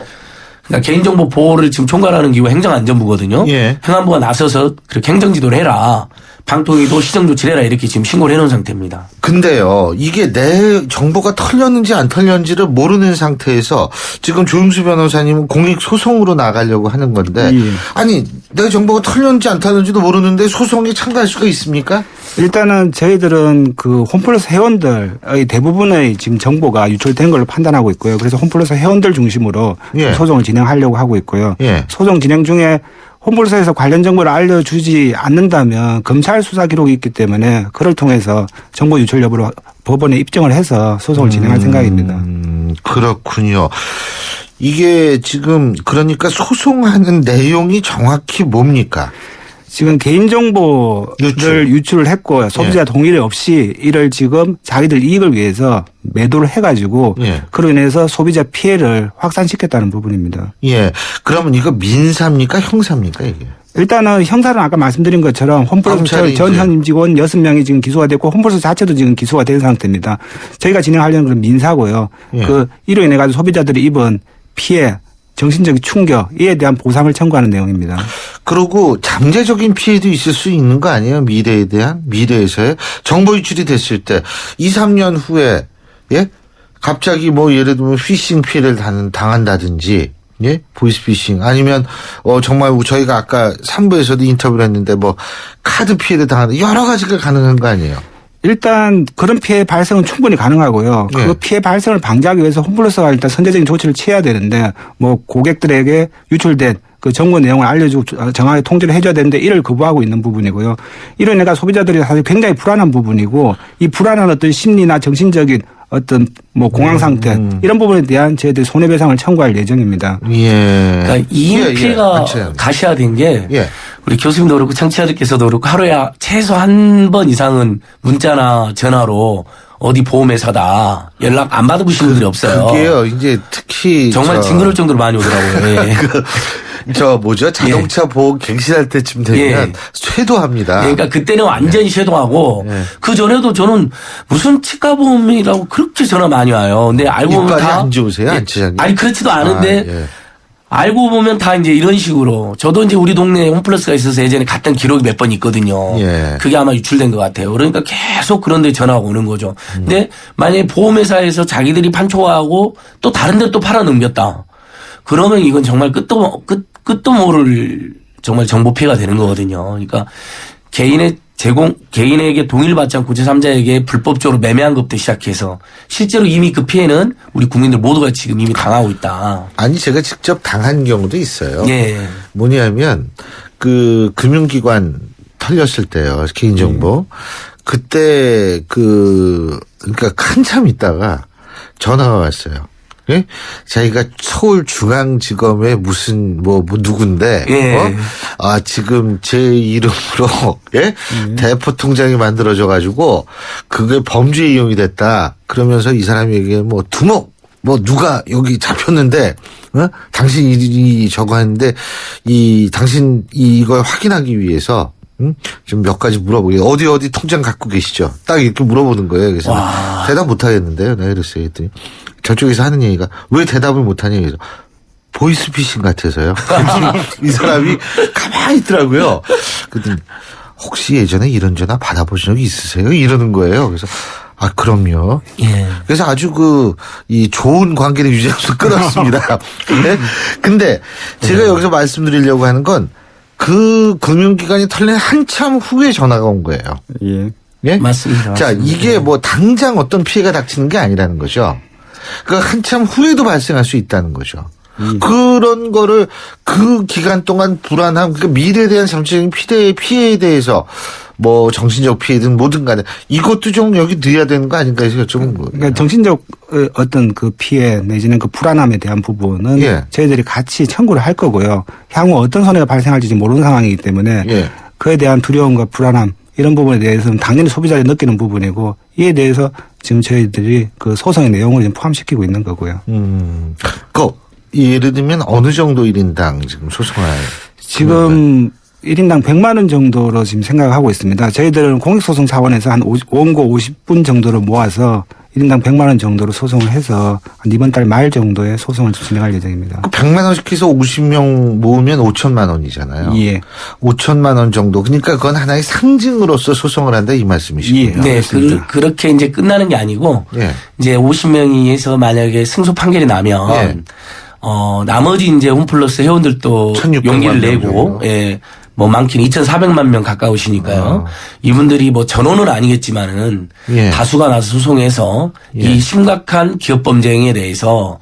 Speaker 14: 그러니까 개인정보 보호를 지금 총괄하는 기구 행정안전부거든요. 행안부가 나서서 그렇게 행정지도를 해라. 방통위도 시정조치를 해라 이렇게 지금 신고를 해놓은 상태입니다.
Speaker 3: 근데요, 이게 내 정보가 털렸는지 안 털렸는지를 모르는 상태에서 지금 조윤수 변호사님은 공익소송으로 나가려고 하는 건데 아니 내 정보가 털렸는지 안 털렸는지도 모르는데 소송에 참가할 수가 있습니까?
Speaker 13: 일단은 저희들은 그 홈플러스 회원들의 대부분의 지금 정보가 유출된 걸로 판단하고 있고요. 그래서 홈플러스 회원들 중심으로 소송을 진행하려고 하고 있고요. 소송 진행 중에 홈플러스에서 관련 정보를 알려주지 않는다면 검찰 수사 기록이 있기 때문에 그를 통해서 정보 유출 여부를 법원에 입증을 해서 소송을 진행할 생각입니다.
Speaker 3: 그렇군요. 이게 지금 그러니까 소송하는 내용이 정확히 뭡니까?
Speaker 13: 지금 개인정보를 유출을 했고 소비자 동의 없이 이를 지금 자기들 이익을 위해서 매도를 해가지고 그로 인해서 소비자 피해를 확산시켰다는 부분입니다.
Speaker 3: 그러면 이거 민사입니까 형사입니까 이게?
Speaker 13: 일단은 형사는 아까 말씀드린 것처럼 홈플러스 전 현 임직원 6명이 지금 기소가 됐고 홈플러스 자체도 지금 기소가 된 상태입니다. 저희가 진행하려는 건 민사고요. 그 이로 인해 가지고 소비자들이 입은 피해 정신적인 충격 이에 대한 보상을 청구하는 내용입니다.
Speaker 3: 그리고 잠재적인 피해도 있을 수 있는 거 아니에요? 미래에서의 정보 유출이 됐을 때 2, 3년 후에 갑자기 뭐 예를 들면 피싱 피해를 당한다든지 보이스피싱 아니면 정말 저희가 아까 3부에서도 인터뷰를 했는데 뭐 카드 피해를 당하는 여러 가지가 가능한 거 아니에요?
Speaker 13: 일단 그런 피해 발생은 충분히 가능하고요. 그 피해 발생을 방지하기 위해서 홈플러스가 일단 선제적인 조치를 취해야 되는데 뭐 고객들에게 유출된 그 정보 내용을 알려주고 정확하게 통제를 해줘야 되는데 이를 거부하고 있는 부분이고요. 이런 애가 소비자들이 사실 굉장히 불안한 부분이고 이 불안한 어떤 심리나 정신적인 어떤 뭐 공황 상태 이런 부분에 대한 저희들이 손해배상을 청구할 예정입니다.
Speaker 14: 그러니까 이익 피해가 가시화된 게 우리 교수님도 그렇고 청취자들께서도 그렇고 하루에 최소 한 번 이상은 문자나 전화로 어디 보험회사다 연락 안 받아보신 분들이 없어요.
Speaker 3: 그게요. 이제 특히
Speaker 14: 정말 징그러울 정도로 많이 오더라고요.
Speaker 3: 자동차 보험 갱신할 때쯤 되면 쇄도합니다.
Speaker 14: 그러니까 그때는 완전히 쇄도하고 그 전에도 저는 무슨 치과 보험이라고 그렇게 전화 많이 와요. 근데 알고 보면 다
Speaker 3: 안 좋으세요, 안 치장님?
Speaker 14: 아니 그렇지도 않은데. 알고 보면 다 이제 이런 식으로 저도 이제 우리 동네에 홈플러스가 있어서 예전에 갔던 기록이 몇 번 있거든요. 그게 아마 유출된 것 같아요. 그러니까 계속 그런 데 전화가 오는 거죠. 근데 만약에 보험회사에서 자기들이 판촉하고 또 다른 데 또 팔아 넘겼다. 그러면 이건 정말 끝도 모를 정말 정보 피해가 되는 거거든요. 그러니까 개인에게 동의를 받지 않고 제3자에게 불법적으로 매매한 것부터 시작해서 실제로 이미 그 피해는 우리 국민들 모두가 지금 이미 당하고 있다.
Speaker 3: 아니 제가 직접 당한 경우도 있어요. 뭐냐면 그 금융기관 털렸을 때요. 개인정보. 그때 그러니까 한참 있다가 전화가 왔어요. 자기가 서울중앙지검의 무슨 누군데 지금 제 이름으로 대포통장이 만들어져 가지고 그게 범죄 이용이 됐다. 그러면서 이 사람이 얘기해 두목 누가 여기 잡혔는데 당신이 저거 했는데 당신 이걸 확인하기 위해서 좀 몇 가지 물어보게 어디 통장 갖고 계시죠? 딱 이렇게 물어보는 거예요. 그래서 대답 못 하겠는데요. 내가 그랬어요. 했더니 저쪽에서 하는 얘기가 왜 대답을 못 하냐 그래서 보이스피싱 같아서요. 이 사람이 가만히 있더라고요. 그랬더니 혹시 예전에 이런 전화 받아보신 적이 있으세요? 이러는 거예요. 그래서 그럼요. 그래서 아주 이 좋은 관계를 유지하면서 끊었습니다. 근데 제가 여기서 말씀드리려고 하는 건 그 금융기관이 털린 한참 후에 전화가 온 거예요. 예?
Speaker 14: 맞습니다.
Speaker 3: 자, 이게 뭐 당장 어떤 피해가 닥치는 게 아니라는 거죠. 그러니까 한참 후에도 발생할 수 있다는 거죠. 그런 거를 그 기간 동안 불안함, 그러니까 미래에 대한 잠재적인 피해에 대해서 뭐 정신적 피해든 뭐든 간에 이것도 좀 여기 넣어야 되는 거 아닌가 해서 여쭤본 거예요.
Speaker 13: 그러니까 정신적 어떤 그 피해 내지는 그 불안함에 대한 부분은
Speaker 3: 예.
Speaker 13: 저희들이 같이 청구를 할 거고요. 향후 어떤 손해가 발생할지 모르는 상황이기 때문에
Speaker 3: 예.
Speaker 13: 그에 대한 두려움과 불안함 이런 부분에 대해서는 당연히 소비자들이 느끼는 부분이고 이에 대해서 지금 저희들이 그 소송의 내용을 지금 포함시키고 있는 거고요.
Speaker 3: 예를 들면 어느 정도 1인당 지금 소송할
Speaker 13: 지금 1인당 100만 원 정도로 지금 생각하고 있습니다. 저희들은 공익소송 차원에서 한 원고 50분 정도를 모아서 1인당 100만 원 정도로 소송을 해서 이번 달 말 정도에 소송을 진행할 예정입니다.
Speaker 3: 100만 원씩 해서 50명 모으면 5천만 원이잖아요.
Speaker 13: 예.
Speaker 3: 5천만 원 정도. 그러니까 그건 하나의 상징으로서 소송을 한다 이 말씀이시군요.
Speaker 14: 네, 그렇게 이제 끝나는 게 아니고
Speaker 3: 예.
Speaker 14: 이제 50명에서 만약에 승소 판결이 나면
Speaker 3: 예.
Speaker 14: 나머지 이제 홈플러스 회원들도
Speaker 3: 1600만
Speaker 14: 용기를
Speaker 3: 명
Speaker 14: 내고
Speaker 3: 정도.
Speaker 14: 예. 뭐 많기는 2,400만 명 가까우시니까요. 이분들이 뭐 전원은 아니겠지만은
Speaker 3: 예.
Speaker 14: 다수가 나서 소송해서 이 심각한 기업 범죄 행위에 대해서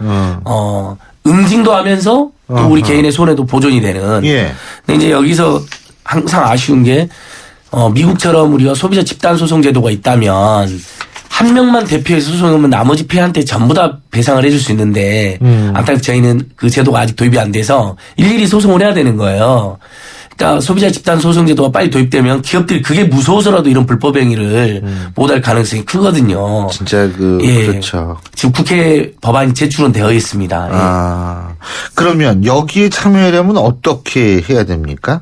Speaker 14: 응징도 하면서 또 우리 개인의 손해도 보존이 되는.
Speaker 3: 예.
Speaker 14: 근데 이제 여기서 항상 아쉬운 게 미국처럼 우리가 소비자 집단 소송 제도가 있다면 한 명만 대표해서 소송하면 나머지 피해한테 전부 다 배상을 해줄 수 있는데 안타깝게 저희는 그 제도가 아직 도입이 안 돼서 일일이 소송을 해야 되는 거예요. 그러니까 소비자 집단 소송 제도가 빨리 도입되면 기업들이 그게 무서워서라도 이런 불법 행위를 못할 가능성이 크거든요.
Speaker 3: 진짜 그렇죠.
Speaker 14: 지금 국회 법안이 제출은 되어 있습니다.
Speaker 3: 아, 그러면 여기에 참여하려면 어떻게 해야 됩니까?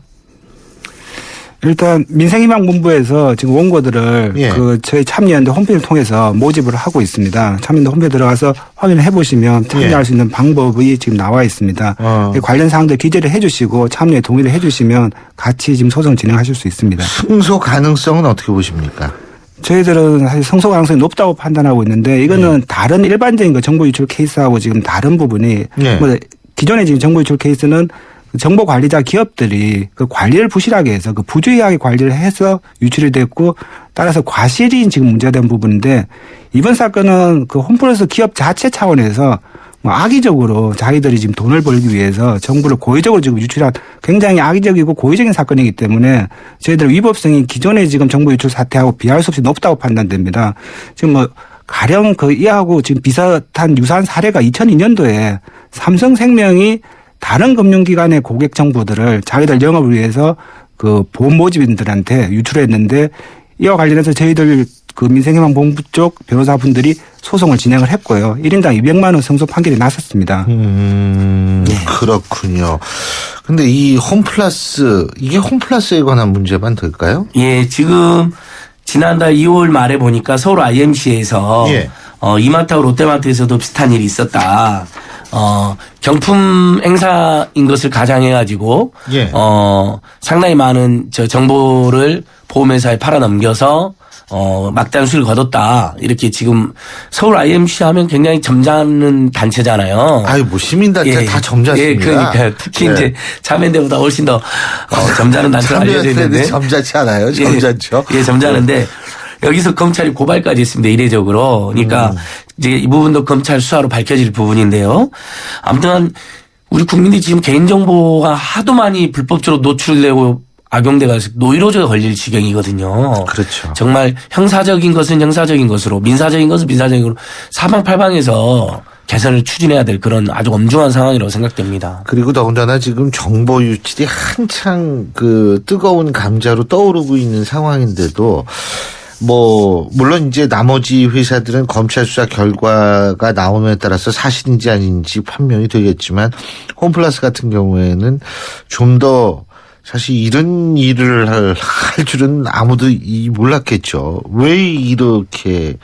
Speaker 13: 일단 민생희망본부에서 지금 원고들을
Speaker 3: 예.
Speaker 13: 그 저희 참여연대 홈페이지를 통해서 모집을 하고 있습니다. 참여연대 홈페이지 들어가서 확인을 해보시면 참여할 수 있는 방법이 지금 나와 있습니다. 관련 사항들 기재를 해주시고 참여에 동의를 해주시면 같이 지금 소송 진행하실 수 있습니다.
Speaker 3: 승소 가능성은 어떻게 보십니까?
Speaker 13: 저희들은 사실 승소 가능성이 높다고 판단하고 있는데 이거는 다른 일반적인 그 정보 유출 케이스하고 지금 다른 부분이 뭐 기존의 지금 정보 유출 케이스는 정보 관리자 기업들이 그 관리를 부실하게 해서 그 부주의하게 관리를 해서 유출이 됐고 따라서 과실이 지금 문제된 부분인데 이번 사건은 그 홈플러스 기업 자체 차원에서 뭐 악의적으로 자기들이 지금 돈을 벌기 위해서 정보를 고의적으로 지금 유출한 굉장히 악의적이고 고의적인 사건이기 때문에 저희들 위법성이 기존의 지금 정보 유출 사태하고 비할 수 없이 높다고 판단됩니다. 지금 뭐 가령 그 이하고 지금 비슷한 유사한 사례가 2002년도에 삼성생명이 다른 금융기관의 고객 정보들을 자기들 영업을 위해서 그 보험 모집인들한테 유출했는데 이와 관련해서 저희들 그 민생희망본부 쪽 변호사분들이 소송을 진행을 했고요. 1인당 200만 원 승소 판결이 났었습니다.
Speaker 3: 그렇군요. 근데 이 홈플러스 이게 홈플러스에 관한 문제만 될까요?
Speaker 14: 예, 지금 지난달 2월 말에 보니까 서울 IMC에서 이마트하고 롯데마트에서도 비슷한 일이 있었다. 경품 행사인 것을 가장해가지고, 상당히 많은 정보를 보험회사에 팔아넘겨서, 막대한 수익을 거뒀다. 이렇게 지금 서울 IMC 하면 굉장히 점잖은 단체잖아요.
Speaker 3: 아유, 뭐 시민단체 다 점잖습니다.
Speaker 14: 예, 그러니까요. 특히 이제 참여연대보다 훨씬 더 점잖은 단체로 알려져 있는데.
Speaker 3: 점잖지 않아요? 점잖죠.
Speaker 14: 예, 점잖은데. 여기서 검찰이 고발까지 했습니다. 이례적으로. 그러니까 이제 이 부분도 검찰 수사로 밝혀질 부분인데요. 아무튼 우리 국민들이 지금 개인정보가 하도 많이 불법적으로 노출되고 악용돼가지고 노이로제가 걸릴 지경이거든요.
Speaker 3: 그렇죠.
Speaker 14: 정말 형사적인 것은 형사적인 것으로 민사적인 것은 민사적으로 사방팔방에서 개선을 추진해야 될 그런 아주 엄중한 상황이라고 생각됩니다.
Speaker 3: 그리고 더군다나 지금 정보 유출이 한창 그 뜨거운 감자로 떠오르고 있는 상황인데도 뭐 물론 이제 나머지 회사들은 검찰 수사 결과가 나오느냐에 따라서 사실인지 아닌지 판명이 되겠지만 홈플러스 같은 경우에는 좀 더 사실 이런 일을 할 줄은 아무도 몰랐겠죠. 왜 이렇게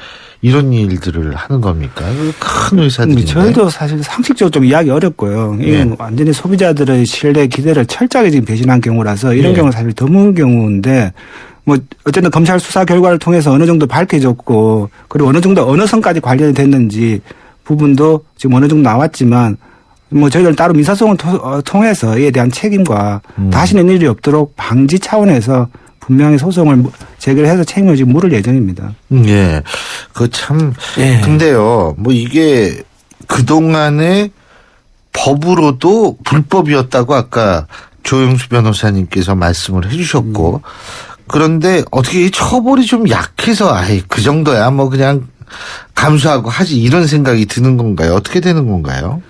Speaker 3: 이런 일들을 하는 겁니까? 큰 회사들인데.
Speaker 13: 저희도 사실 상식적으로 좀 이해하기 어렵고요. 이건 완전히 소비자들의 신뢰 기대를 철저하게 지금 배신한 경우라서 이런 경우는 사실 드문 경우인데 뭐 어쨌든 검찰 수사 결과를 통해서 어느 정도 밝혀졌고 그리고 어느 정도 어느 선까지 관련이 됐는지 부분도 지금 어느 정도 나왔지만 뭐 저희들 따로 민사소송을 통해서 이에 대한 책임과 다시는 일이 없도록 방지 차원에서 분명히 소송을 제기를 해서 책임을 지금 물을 예정입니다.
Speaker 3: 예. 그 참.
Speaker 14: 예.
Speaker 3: 근데요, 뭐 이게 그동안에 법으로도 불법이었다고 아까 조영수 변호사님께서 말씀을 해주셨고, 그런데 어떻게 이 처벌이 좀 약해서 아이 그 정도야 뭐 그냥 감수하고 하지 이런 생각이 드는 건가요? 어떻게 되는 건가요?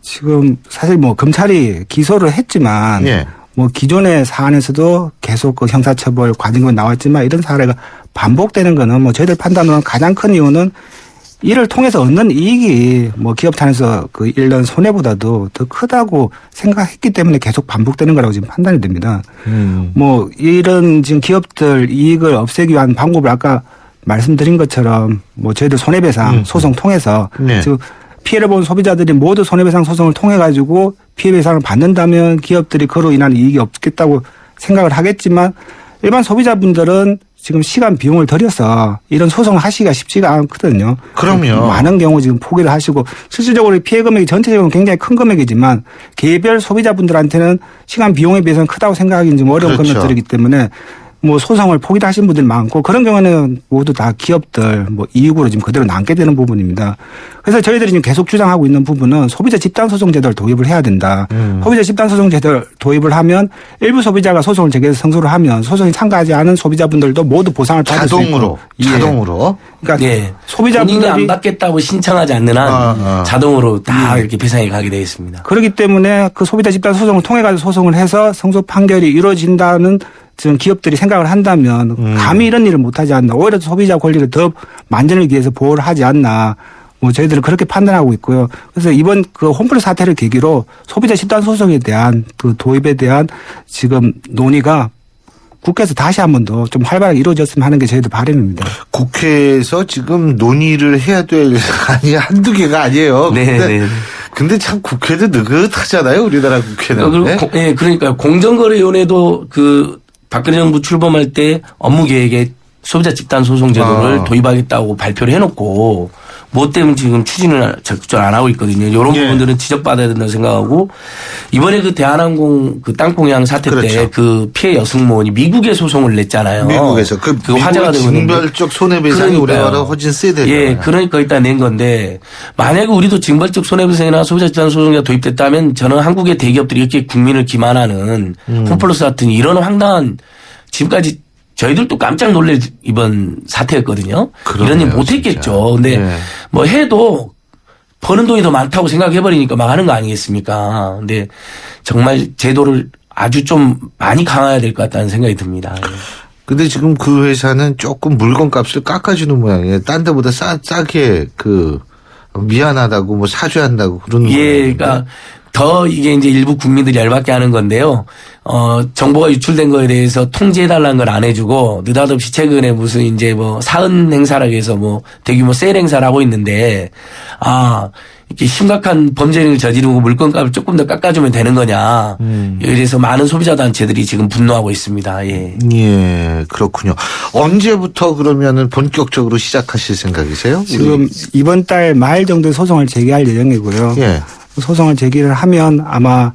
Speaker 13: 지금 사실 뭐 검찰이 기소를 했지만
Speaker 3: 예.
Speaker 13: 뭐 기존의 사안에서도 계속 그 형사처벌 과정이 나왔지만 이런 사례가 반복되는 거는 뭐 저희들 판단으로는 가장 큰 이유는 이를 통해서 얻는 이익이 뭐 기업 차원에서 그 잃는 손해보다도 더 크다고 생각했기 때문에 계속 반복되는 거라고 지금 판단이 됩니다. 뭐 이런 지금 기업들 이익을 없애기 위한 방법을 아까 말씀드린 것처럼 뭐 저희들 손해배상 소송 통해서
Speaker 3: 네.
Speaker 13: 지금 피해를 본 소비자들이 모두 손해배상 소송을 통해 가지고 피해배상을 받는다면 기업들이 그로 인한 이익이 없겠다고 생각을 하겠지만 일반 소비자분들은 지금 시간 비용을 들여서 이런 소송을 하시기가 쉽지가 않거든요.
Speaker 3: 그럼요.
Speaker 13: 많은 경우 지금 포기를 하시고 실질적으로 피해 금액이 전체적으로 굉장히 큰 금액이지만 개별 소비자분들한테는 시간 비용에 비해서는 크다고 생각하기는 좀 어려운
Speaker 3: 그렇죠.
Speaker 13: 금액들이기 때문에 뭐 소송을 포기를 하신 분들이 많고 그런 경우는 모두 다 기업들 뭐 이익으로 지금 그대로 남게 되는 부분입니다. 그래서 저희들이 지금 계속 주장하고 있는 부분은 소비자 집단소송 제도를 도입을 해야 된다. 소비자 집단소송 제도를 도입을 하면 일부 소비자가 소송을 제기해서 승소를 하면 소송에 참가하지 않은 소비자분들도 모두 보상을 받을 수 있고.
Speaker 3: 자동으로.
Speaker 13: 그러니까
Speaker 14: 예.
Speaker 13: 소비자분들이
Speaker 14: 본인이 안 받겠다고 신청하지 않는 한 자동으로 다 이렇게 배상이 가게 되어 있습니다.
Speaker 13: 그렇기 때문에 그 소비자 집단소송을 통해 가지고 소송을 해서 승소 판결이 이루어진다는 지금 기업들이 생각을 한다면 감히 이런 일을 못하지 않나. 오히려 소비자 권리를 더 만전을 위해서 보호를 하지 않나. 뭐 저희들은 그렇게 판단하고 있고요. 그래서 이번 그 홈플러스 사태를 계기로 소비자 집단 소송에 대한 그 도입에 대한 지금 논의가 국회에서 다시 한 번 더 좀 활발하게 이루어졌으면 하는 게 저희들 바람입니다.
Speaker 3: 국회에서 지금 논의를 해야 될 사안이 한두 개가 아니에요.
Speaker 14: 네.
Speaker 3: 근데 참 국회도 느긋하잖아요. 우리나라 국회는.
Speaker 14: 그리고 예, 그러니까 공정거래위원회도 그 박근혜 정부 출범할 때 업무 계획에 소비자 집단 소송 제도를 도입하겠다고 발표를 해놓고 뭐 때문에 지금 추진을 적극적으로 안 하고 있거든요. 이런 부분들은 지적받아야 된다고 생각하고 이번에 그 대한항공 그 땅콩향 사태 때 그 피해 여승무원이 미국에 소송을 냈잖아요.
Speaker 3: 미국에서 그
Speaker 14: 화제가 되고 있는데
Speaker 3: 징벌적 손해배상이 우리나라 훨씬 세대잖아요.
Speaker 14: 예, 그러니까 일단 낸 건데 만약에 우리도 징벌적 손해배상이나 소비자 집단 소송제가 도입됐다면 저는 한국의 대기업들이 이렇게 국민을 기만하는 홈플러스 같은 이런 황당한 지금까지 저희들도 깜짝 놀랄 이번 사태였거든요.
Speaker 3: 그러네요,
Speaker 14: 이런 일 못했겠죠. 근데
Speaker 3: 네.
Speaker 14: 뭐 해도 버는 돈이 더 많다고 생각해버리니까 막 하는 거 아니겠습니까? 근데 정말 제도를 아주 좀 많이 강화해야 될 것 같다는 생각이 듭니다.
Speaker 3: 근데 지금 그 회사는 조금 물건 값을 깎아주는 모양이에요. 딴 데보다 싸게 미안하다고 뭐 사죄한다고 그런
Speaker 14: 예,
Speaker 3: 모양인데.
Speaker 14: 그러니까 더 이게 이제 일부 국민들이 열받게 하는 건데요. 정보가 유출된 거에 대해서 통지해달라는 걸 안 해주고 느닷없이 최근에 무슨 이제 뭐 사은 행사라고 해서 뭐 대규모 세일 행사를 하고 있는데 이렇게 심각한 범죄를 저지르고 물건값을 조금 더 깎아주면 되는 거냐. 이래서 많은 소비자 단체들이 지금 분노하고 있습니다. 예.
Speaker 3: 예, 그렇군요. 언제부터 그러면은 본격적으로 시작하실 생각이세요?
Speaker 13: 지금 이번 달 말 정도에 소송을 제기할 예정이고요.
Speaker 3: 예.
Speaker 13: 소송을 제기를 하면 아마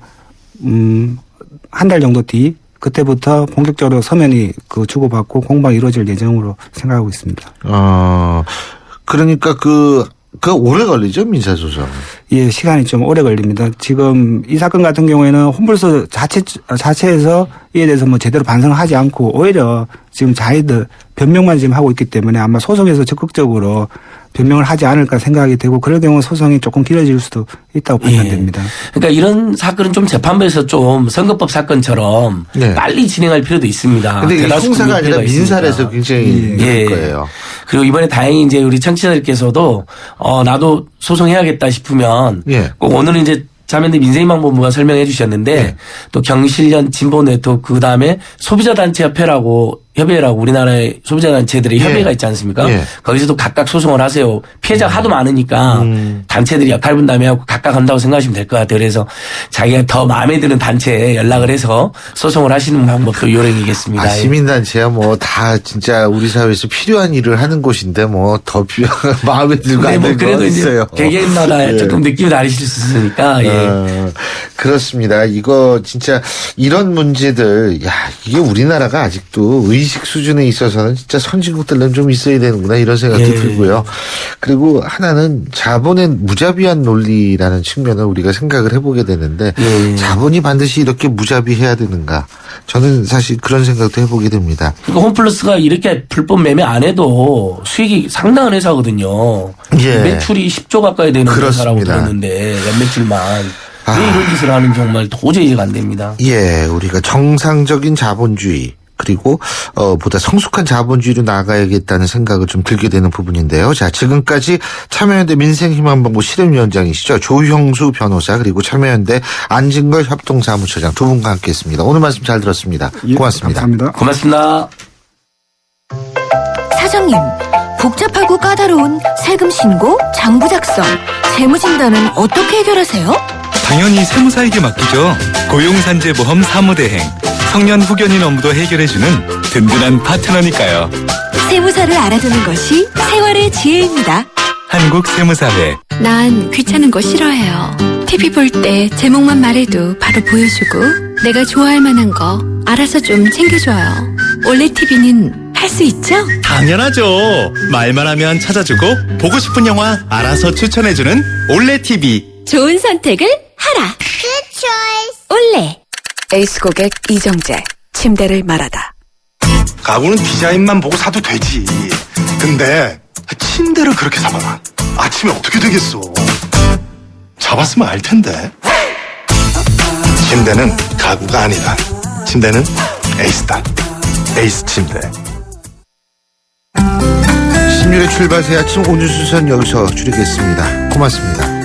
Speaker 13: 한 달 정도 뒤 그때부터 본격적으로 서면이 그 주고받고 공방이 이루어질 예정으로 생각하고 있습니다.
Speaker 3: 그러니까 그 오래 걸리죠, 민사소송.
Speaker 13: 예, 시간이 좀 오래 걸립니다. 지금 이 사건 같은 경우에는 홈플러스 자체에서 이에 대해서 뭐 제대로 반성을 하지 않고 오히려 지금 자기들 변명만 지금 하고 있기 때문에 아마 소송에서 적극적으로 변명을 하지 않을까 생각이 되고 그럴 경우 소송이 조금 길어질 수도 있다고 판단됩니다.
Speaker 14: 그러니까 이런 사건은 좀 재판부에서 좀 선거법 사건처럼 빨리 진행할 필요도 있습니다.
Speaker 3: 근데 이게 형사가 아니라 민사라서 굉장히 힘들 거예요.
Speaker 14: 그리고 이번에 다행히 이제 우리 청취자들께서도 나도 소송해야겠다 싶으면 꼭 오늘은 이제 자면대 민생희망본부가 설명해 주셨는데 또 경실련 진보 네트워크 그다음에 소비자단체협회라고 협의회라고 우리나라의 소비자단체들의 협의회가 있지 않습니까? 거기서도 각각 소송을 하세요. 피해자가 하도 많으니까 단체들이 역할 분담해갖고 각각 한다고 생각하시면 될 것 같아요. 그래서 자기가 더 마음에 드는 단체에 연락을 해서 소송을 하시는 방법도 요령이겠습니다.
Speaker 3: 시민단체야 뭐 다 진짜 우리 사회에서 필요한 일을 하는 곳인데 뭐 더 마음에 들고 안 들고
Speaker 14: 그래도
Speaker 3: 있어요.
Speaker 14: 개개인마다 조금 느낌이 다르실 수 있으니까.
Speaker 3: 그렇습니다. 이거 진짜 이런 문제들 이게 우리나라가 아직도 의식 수준에 있어서는 진짜 선진국들은 좀 있어야 되는구나 이런 생각도 들고요. 그리고 하나는 자본의 무자비한 논리라는 측면을 우리가 생각을 해보게 되는데 자본이 반드시 이렇게 무자비해야 되는가? 저는 사실 그런 생각도 해보게 됩니다.
Speaker 14: 그러니까 홈플러스가 이렇게 불법 매매 안 해도 수익이 상당한 회사거든요. 매출이 10조 가까이 되는 회사라고 들었는데 연매출만. 왜 이런 짓을 하는 정말 도저히 이해가 안 됩니다.
Speaker 3: 우리가 정상적인 자본주의 그리고 보다 성숙한 자본주의로 나아가야겠다는 생각을 좀 들게 되는 부분인데요. 자, 지금까지 참여연대 민생희망본부 실행위원장이시죠. 조형수 변호사 그리고 참여연대 안진걸 협동사무처장 두 분과 함께했습니다. 오늘 말씀 잘 들었습니다. 고맙습니다.
Speaker 13: 감사합니다.
Speaker 14: 고맙습니다.
Speaker 1: 사장님, 복잡하고 까다로운 세금 신고, 장부 작성, 재무진단은 어떻게 해결하세요?
Speaker 15: 당연히 세무사에게 맡기죠. 고용산재보험 사무대행. 성년 후견인 업무도 해결해주는 든든한 파트너니까요.
Speaker 1: 세무사를 알아두는 것이 세월의 지혜입니다.
Speaker 15: 한국세무사회.
Speaker 16: 난 귀찮은 거 싫어해요. TV 볼 때 제목만 말해도 바로 보여주고 내가 좋아할 만한 거 알아서 좀 챙겨줘요. 올레 TV는 할 수 있죠?
Speaker 15: 당연하죠. 말만 하면 찾아주고 보고 싶은 영화 알아서 추천해주는 올레 TV.
Speaker 1: 좋은 선택을 하라. Good choice. 올레.
Speaker 12: 에이스 고객 이정재. 침대를 말하다.
Speaker 17: 가구는 디자인만 보고 사도 되지. 근데 침대를 그렇게 사봐라. 아침에 어떻게 되겠어. 잡았으면 알 텐데. 침대는 가구가 아니다. 침대는 에이스다. 에이스 침대.
Speaker 3: 신율의 출발 새 아침 오늘 순서는 여기서 줄이겠습니다. 고맙습니다.